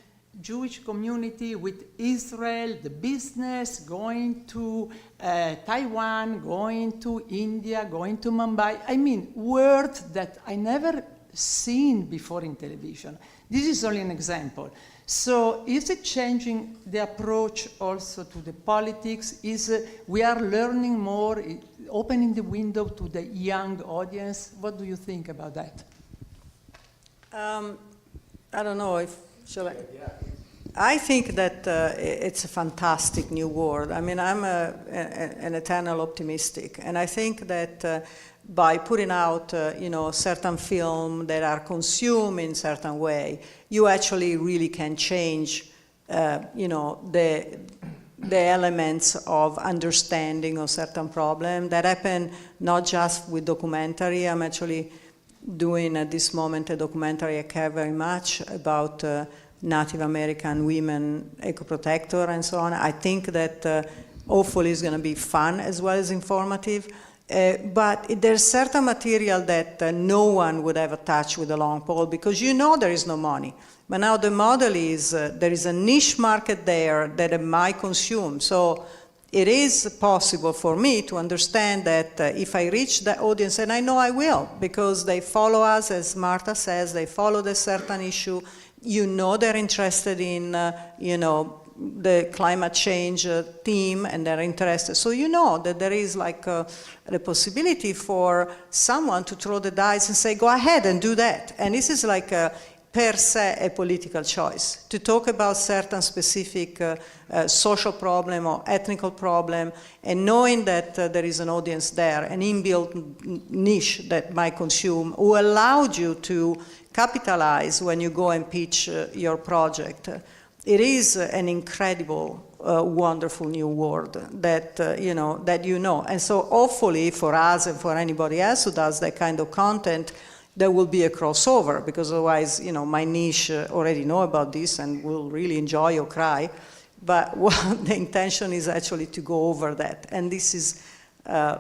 Jewish community with Israel, the business, going to Taiwan, going to India, going to Mumbai. I mean, words that I never seen before in television. This is only an example. So is it changing the approach also to the politics? We are learning more, opening the window to the young audience? What do you think about that? I don't know if, shall I? Yeah. I think that it's a fantastic new world. I mean, I'm an eternal optimistic, and I think that by putting out, certain film that are consumed in certain way, you actually really can change, the elements of understanding of certain problem that happen not just with documentary. I'm actually doing at this moment a documentary I care very much about Native American women ecoprotector and so on. I think that hopefully it's going to be fun as well as informative. But there's certain material that no one would ever touch with a long pole, because there is no money. But now the model is there is a niche market there that I might consume. So it is possible for me to understand that if I reach the audience, and I know I will, because they follow us, as Marta says, they follow the certain issue. They're interested in, the climate change theme, and they're interested. So that there is like the possibility for someone to throw the dice and say, go ahead and do that. And this is like per se a political choice, to talk about certain specific social problem or ethnical problem, and knowing that there is an audience there, an inbuilt niche that might consume, who allowed you to capitalize when you go and pitch your project. It is an incredible, wonderful new world that, And so hopefully for us and for anybody else who does that kind of content, there will be a crossover, because otherwise, my niche already know about this and will really enjoy or cry. But the intention is actually to go over that. And this is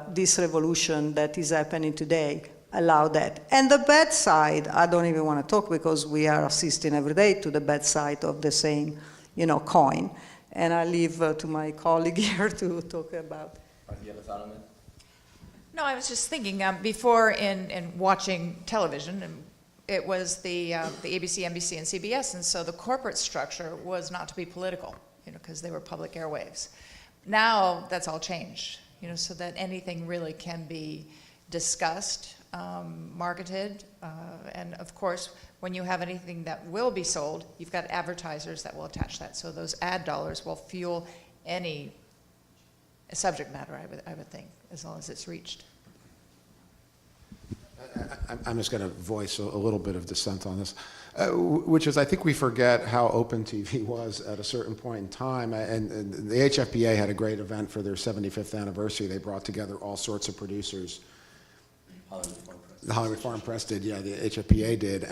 this revolution that is happening today. Allow that. And the bad side, I don't even want to talk, because we are assisting every day to the bad side of the same, coin. And I leave to my colleague here to talk about. Do you have a thought on that? No, I was just thinking, before in watching television, it was the ABC, NBC, and CBS, and so the corporate structure was not to be political, because they were public airwaves. Now that's all changed, so that anything really can be discussed, marketed, and of course, when you have anything that will be sold, you've got advertisers that will attach that. So those ad dollars will fuel any subject matter, I would think, as long as it's reached. I'm just going to voice a little bit of dissent on this, which is I think we forget how open TV was at a certain point in time. And the HFPA had a great event for their 75th anniversary. They brought together all sorts of producers. The Hollywood Foreign Press did, yeah, the HFPA did.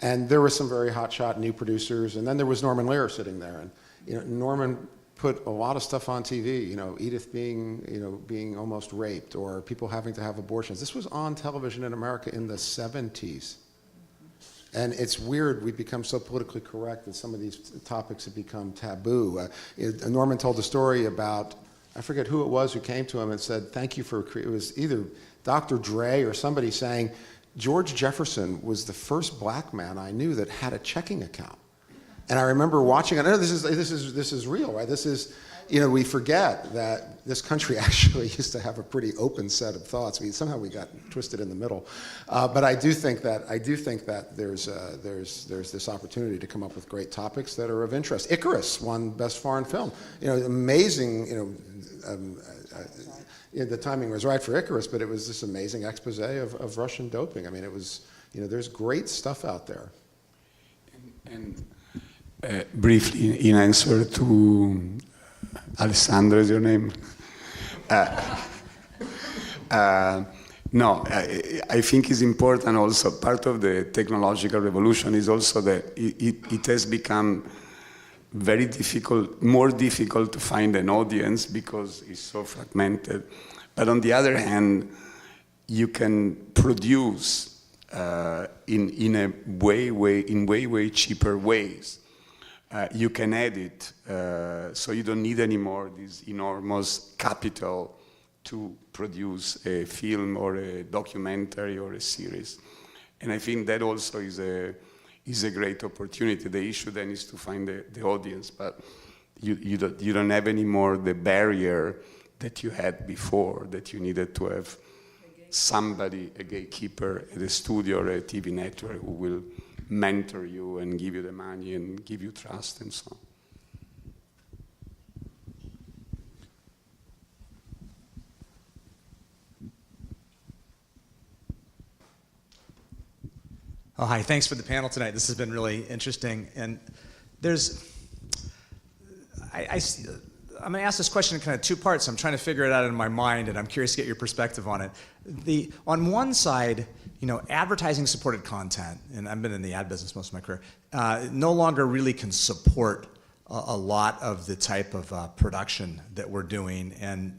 And there were some very hotshot new producers. And then there was Norman Lear sitting there. And, Norman put a lot of stuff on TV, Edith being almost raped, or people having to have abortions. This was on television in America in the 70s. And it's weird, we've become so politically correct that some of these topics have become taboo. Norman told a story about, I forget who it was who came to him and said, thank you for, it was either Dr. Dre or somebody saying, George Jefferson was the first black man I knew that had a checking account. And I remember watching it. I know this is real, right? This is, you know, we forget that this country actually used to have a pretty open set of thoughts. Somehow we got twisted in the middle. But I do think that there's this opportunity to come up with great topics that are of interest. Icarus won Best Foreign Film. You know, amazing. The timing was right for Icarus, but it was this amazing expose of Russian doping. I mean, it was. You know, there's great stuff out there. And briefly, in answer to Alessandro, is your name? No, I think it's important also, part of the technological revolution is also that it has become very difficult, more difficult to find an audience because it's so fragmented. But on the other hand, you can produce in way cheaper ways. You can edit, so you don't need anymore this enormous capital to produce a film or a documentary or a series. And I think that also is a great opportunity. The issue then is to find the audience, but you don't have anymore the barrier that you had before, that you needed to have somebody, a gatekeeper at a studio or a TV network who will mentor you and give you the money and give you trust and so on. Oh, hi, thanks for the panel tonight. This has been really interesting. And I'm going to ask this question in kind of two parts. I'm trying to figure it out in my mind, and I'm curious to get your perspective on it. On one side, you know, advertising-supported content, and I've been in the ad business most of my career, no longer really can support a lot of the type of production that we're doing, and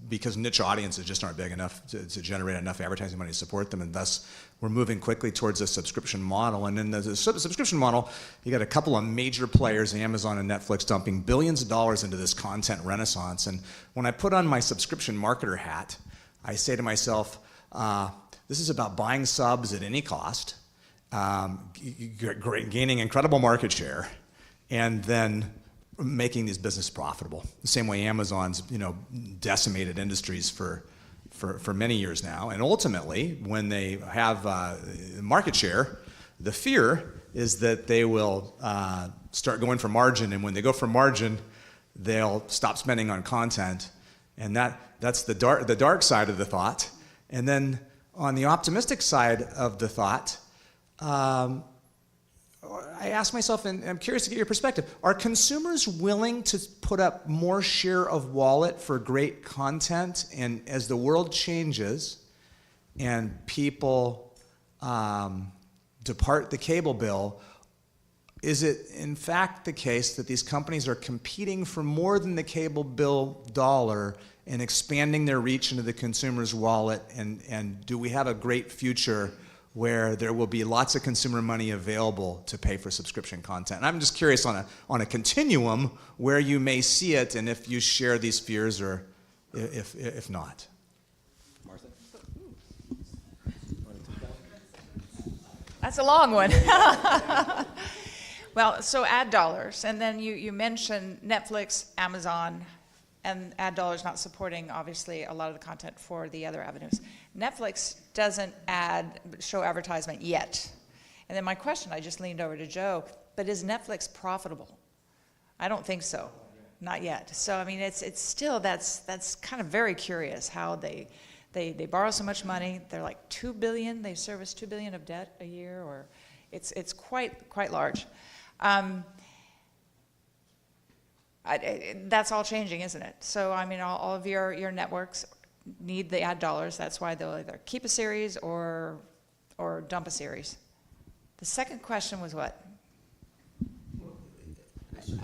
because niche audiences just aren't big enough to generate enough advertising money to support them, and thus we're moving quickly towards a subscription model. And in the subscription model, you got a couple of major players, Amazon and Netflix, dumping billions of dollars into this content renaissance. And when I put on my subscription marketer hat, I say to myself, this is about buying subs at any cost, gaining incredible market share, and then making these businesses profitable. The same way Amazon's, you know, decimated industries for many years now. And ultimately, when they have market share, the fear is that they will start going for margin, and when they go for margin, they'll stop spending on content, and that's the dark side of the thought. And then on the optimistic side of the thought, I ask myself, and I'm curious to get your perspective, are consumers willing to put up more share of wallet for great content? And as the world changes and people depart the cable bill, is it in fact the case that these companies are competing for more than the cable bill dollar and expanding their reach into the consumer's wallet? And do we have a great future where there will be lots of consumer money available to pay for subscription content? And I'm just curious on a continuum where you may see it, and if you share these fears or if not. Martha? That's a long one. Well, so ad dollars, and then you mentioned Netflix, Amazon, and ad dollars not supporting, obviously, a lot of the content for the other avenues. Netflix doesn't show advertisement yet. And then my question, I just leaned over to Joe, but is Netflix profitable? I don't think so, not yet. So, I mean, it's still, that's kind of very curious how they borrow so much money. They're like $2 billion, they service $2 billion of debt a year, or it's quite large. That's all changing, isn't it? So, I mean, all of your networks need the ad dollars. That's why they'll either keep a series or dump a series. The second question was what?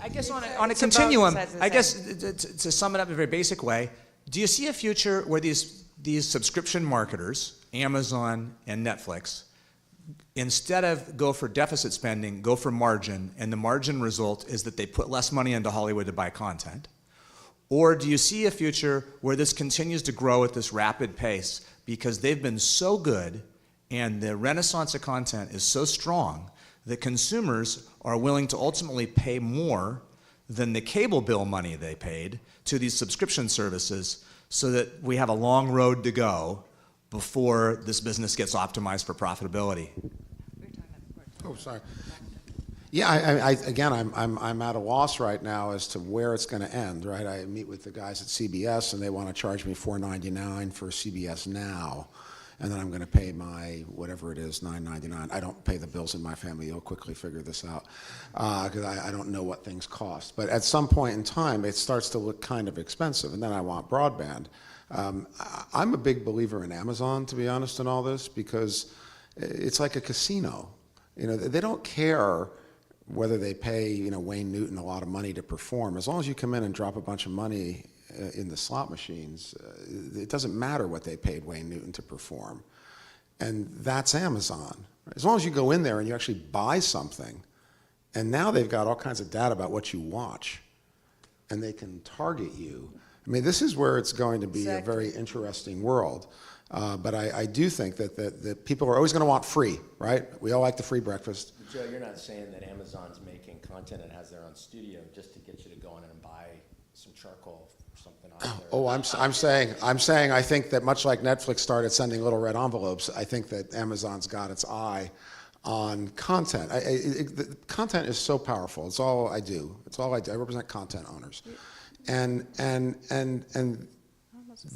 I guess on a continuum, I guess to sum it up in a very basic way, do you see a future where these subscription marketers, Amazon and Netflix, instead of go for deficit spending, go for margin, and the margin result is that they put less money into Hollywood to buy content? Or do you see a future where this continues to grow at this rapid pace because they've been so good And the renaissance of content is so strong that consumers are willing to ultimately pay more than the cable bill money they paid to these subscription services, so that we have a long road to go before this business gets optimized for profitability. Oh, sorry. Yeah, I'm at a loss right now as to where it's going to end, right? I meet with the guys at CBS, and they want to charge me $4.99 for CBS Now, and then I'm going to pay my, whatever it is, $9.99. I don't pay the bills in my family. You'll quickly figure this out, because I don't know what things cost. But at some point in time, it starts to look kind of expensive, and then I want broadband. I'm a big believer in Amazon, to be honest, in all this, because it's like a casino. You know, they don't care whether they pay, you know, Wayne Newton a lot of money to perform. As long as you come in and drop a bunch of money in the slot machines, it doesn't matter what they paid Wayne Newton to perform. And that's Amazon. As long as you go in there and you actually buy something, and now they've got all kinds of data about what you watch, and they can target you. I mean, this is where it's going to be a very interesting world. But I do think that people are always going to want free, right? We all like the free breakfast. Joe, you're not saying that Amazon's making content and has their own studio just to get you to go in and buy some charcoal or something out there? Oh, I'm saying I think that much like Netflix started sending little red envelopes, I think that Amazon's got its eye on content. The content is so powerful. It's all I do. It's all I do. I represent content owners, and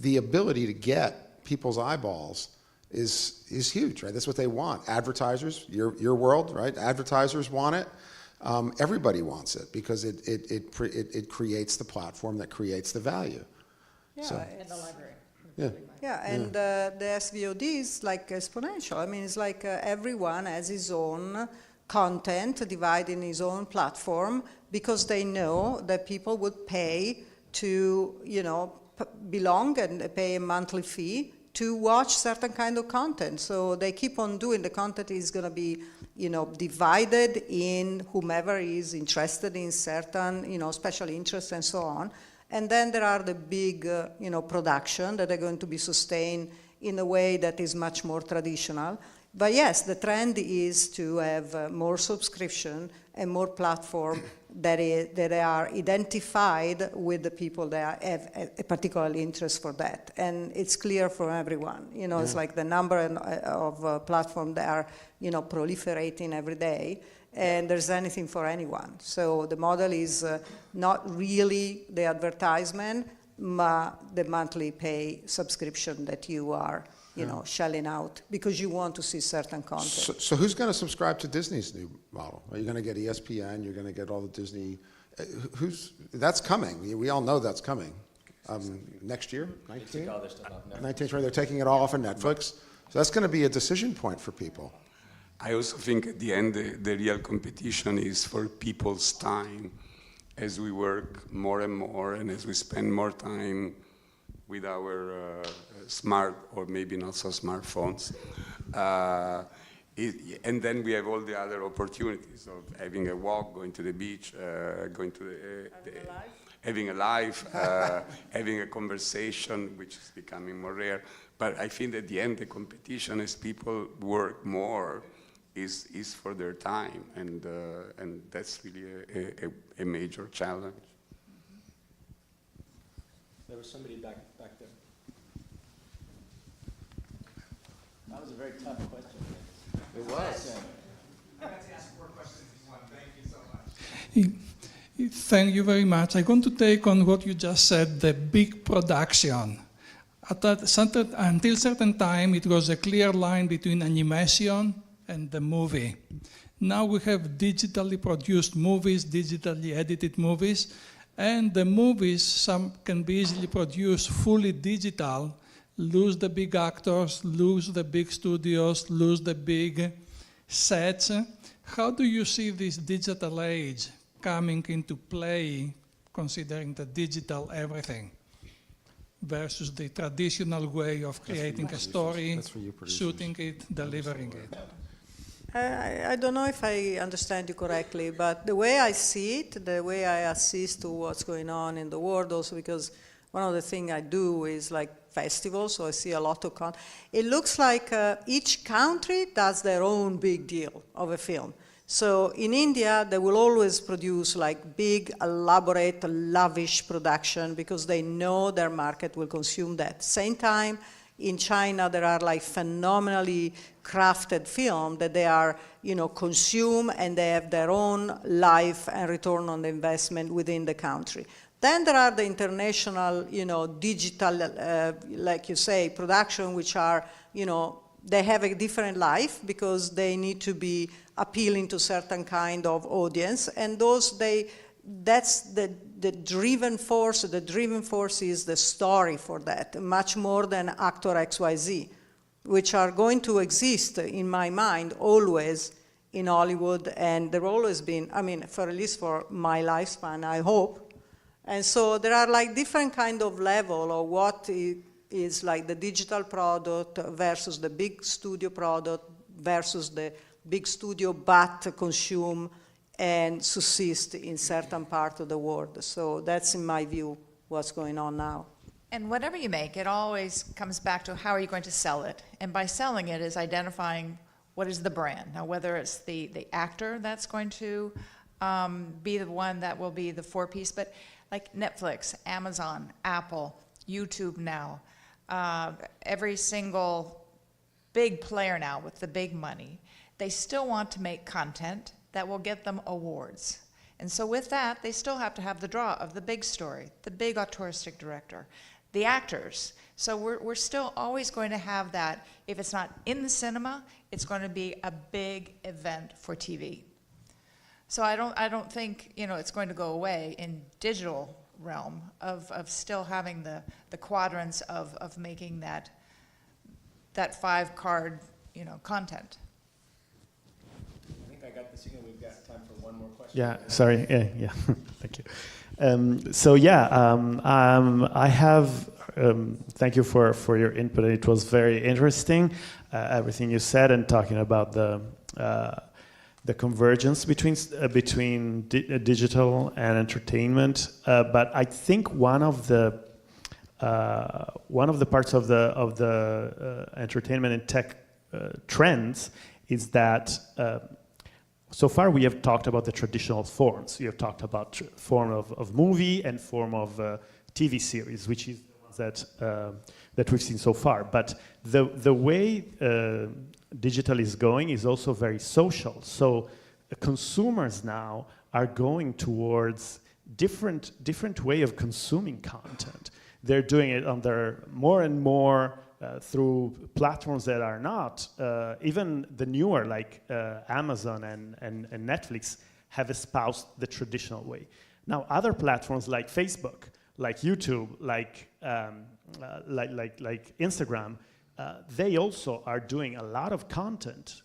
the ability to get people's eyeballs is huge, right? That's what they want. Advertisers, your world, right? Advertisers want it. Everybody wants it because it creates the platform that creates the value. Yeah, so, In the library. yeah. Yeah, and the SVOD is like exponential. I mean, it's like everyone has his own content divided in his own platform because they know that people would pay to, you know, belong and pay a monthly fee to watch certain kind of content. So they keep on doing. The content is going to be, you know, divided in whomever is interested in certain, you know, special interests and so on. And then there are the big, you know, production that are going to be sustained in a way that is much more traditional. But yes, the trend is to have more subscription and more platform that are identified with the people that have a particular interest for that. And it's clear for everyone. You know, it's like the number of platforms that are, you know, proliferating every day. And there's anything for anyone. So the model is not really the advertisement, but the monthly pay subscription that you are, you know, shelling out because you want to see certain content. So who's going to subscribe to Disney's new model? Are you going to get ESPN? You're going to get all the Disney. That's coming. We all know that's coming. Next year, 19? 19, right? They're taking it all off of Netflix. So that's going to be a decision point for people. I also think at the end, the real competition is for people's time. As we work more and more, and as we spend more time with our smart or maybe not so smartphones, and then we have all the other opportunities of having a walk, going to the beach, going to having a life, having a conversation, which is becoming more rare. But I think at the end, the competition, as people work more, is for their time, and that's really a major challenge. There was somebody back there. That was a very tough question. It was. I got to ask 4 questions in one. Thank you so much. Thank you very much. I'm going to take on what you just said, the big production. Until certain time, it was a clear line between animation and the movie. Now we have digitally produced movies, digitally edited movies, and the movies, some can be easily produced fully digital, lose the big actors, lose the big studios, lose the big sets. How do you see this digital age coming into play, considering the digital everything, versus the traditional way of creating a story, shooting it, delivering it? I don't know if I understand you correctly, but the way I see it, the way I assist to what's going on in the world also, because one of the things I do is like festivals, so I see a lot of it looks like each country does their own big deal of a film. So in India, they will always produce like big, elaborate, lavish production because they know their market will consume that. Same time, in China, there are like phenomenally crafted film that they are, consume, and they have their own life and return on the investment within the country. Then there are the international, digital, like you say, production, which are, they have a different life because they need to be appealing to certain kind of audience, and that's the driving force. The driving force is the story for that, much more than actor XYZ, which are going to exist in my mind always in Hollywood, and they've always been. I mean, for at least for my lifespan, I hope. And so there are like different kind of level of what is like the digital product versus the big studio product versus the big studio but consume and subsist in certain part of the world. So that's, in my view, what's going on now. And whatever you make, it always comes back to how are you going to sell it? And by selling it is identifying what is the brand. Now, whether it's the actor that's going to be the one that will be the four-piece, but like Netflix, Amazon, Apple, YouTube now, every single big player now with the big money, they still want to make content that will get them awards. And so with that, they still have to have the draw of the big story, the big auteuristic director, the actors. So we're still always going to have that. If it's not in the cinema, it's going to be a big event for TV. So I don't think it's going to go away in digital realm of still having the quadrants of making that 5-card content. I think I got the signal. We've got time for one more question. Yeah, sorry. Yeah. Thank you. I have. Thank you for your input. It was very interesting, everything you said, and talking about the convergence between digital and entertainment. But I think one of the parts of the entertainment and tech trends is that so far we have talked about the traditional forms. We have talked about form of movie and form of TV series, which is that we've seen so far. But the way digital is going is also very social. So consumers now are going towards different way of consuming content. They're doing it on their more and more through platforms that are not even the newer, like Amazon and Netflix have espoused the traditional way. Now other platforms like Facebook, like YouTube, like Instagram, they also are doing a lot of content,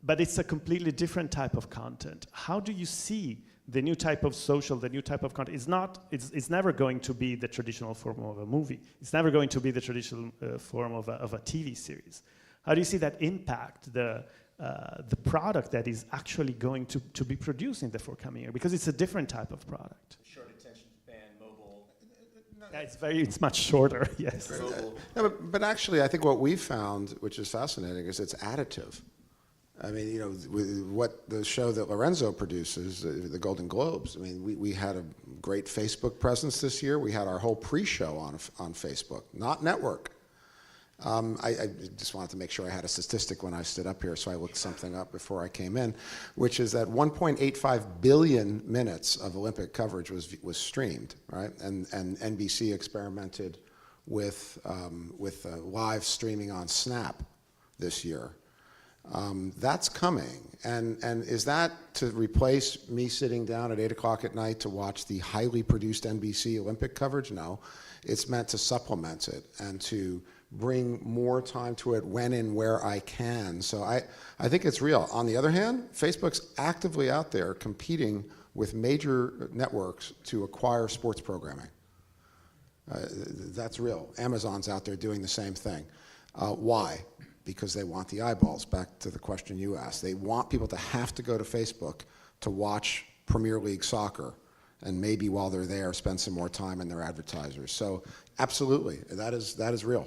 but it's a completely different type of content. How do you see the new type of social, the new type of content? It's never going to be the traditional form of a movie. It's never going to be the traditional form of a TV series. How do you see that impact the product that is actually going to be produced in the forthcoming year? Because it's a different type of product. Short attention span, mobile. Yeah, it's much shorter, yes. No, but actually, I think what we've found, which is fascinating, is it's additive. I mean, what the show that Lorenzo produces, the Golden Globes, I mean, we had a great Facebook presence this year. We had our whole pre-show on Facebook, not network. I just wanted to make sure I had a statistic when I stood up here, so I looked something up before I came in, which is that 1.85 billion minutes of Olympic coverage was streamed, right? And NBC experimented with live streaming on Snap this year. That's coming, and is that to replace me sitting down at 8 o'clock at night to watch the highly produced NBC Olympic coverage? No, it's meant to supplement it and to bring more time to it when and where I can. So I think it's real. On the other hand, Facebook's actively out there competing with major networks to acquire sports programming. That's real. Amazon's out there doing the same thing. Why? Because they want the eyeballs. Back to the question you asked. They want people to have to go to Facebook to watch Premier League soccer and maybe while they're there, spend some more time in their advertisers. So absolutely, that is real.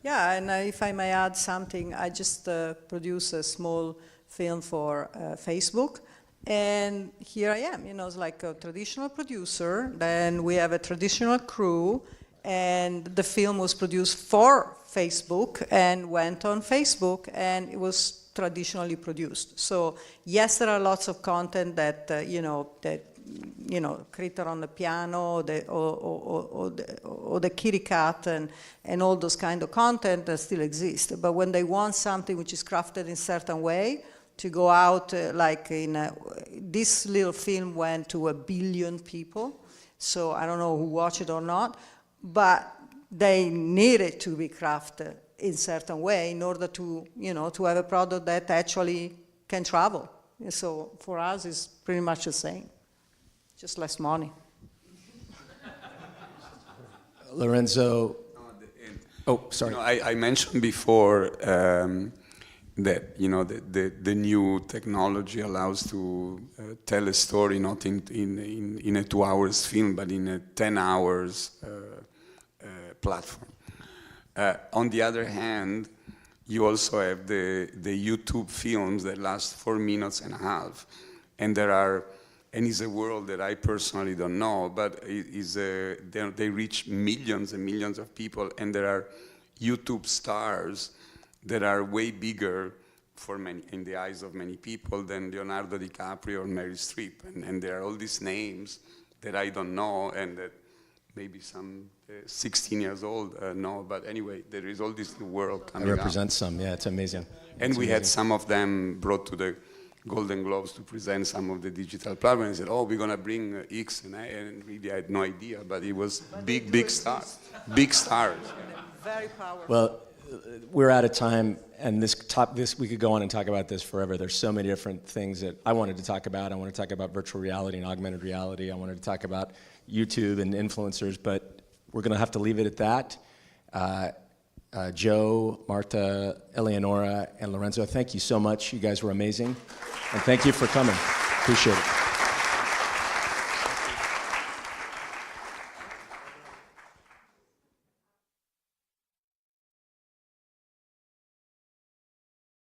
Yeah, and if I may add something, I just produced a small film for Facebook, and here I am, it's like a traditional producer, then we have a traditional crew, and the film was produced for Facebook and went on Facebook, and it was traditionally produced. So yes, there are lots of content that, critter on the piano, or the kitty cat, and all those kind of content that still exist. But when they want something which is crafted in a certain way, to go out, this little film went to 1 billion people, so I don't know who watched it or not, but they need it to be crafted in a certain way in order to, to have a product that actually can travel. And so for us, it's pretty much the same, just less money. Lorenzo. Oh, sorry. I mentioned before that the new technology allows to tell a story not in a 2 hours film, but in a 10 hours platform. On the other hand, you also have the YouTube films that last 4 minutes and a half, and it's a world that I personally don't know, but they reach millions and millions of people, and there are YouTube stars that are way bigger in the eyes of many people than Leonardo DiCaprio or Meryl Streep, and there are all these names that I don't know, and that maybe some 16 years old know, but anyway, there is all this new world coming I up. represent some, yeah, it's amazing. And we had some of them brought to the Golden Globes to present some of the digital platforms, and said, we're going to bring X, and really I had no idea, but it was big stars. Big stars. Very powerful. Well, we're out of time, and we could go on and talk about this forever. There's so many different things that I wanted to talk about. I want to talk about virtual reality and augmented reality. I wanted to talk about YouTube and influencers, but we're going to have to leave it at that. Joe, Marta, Eleonora, and Lorenzo, thank you so much. You guys were amazing, and thank you for coming. Appreciate it.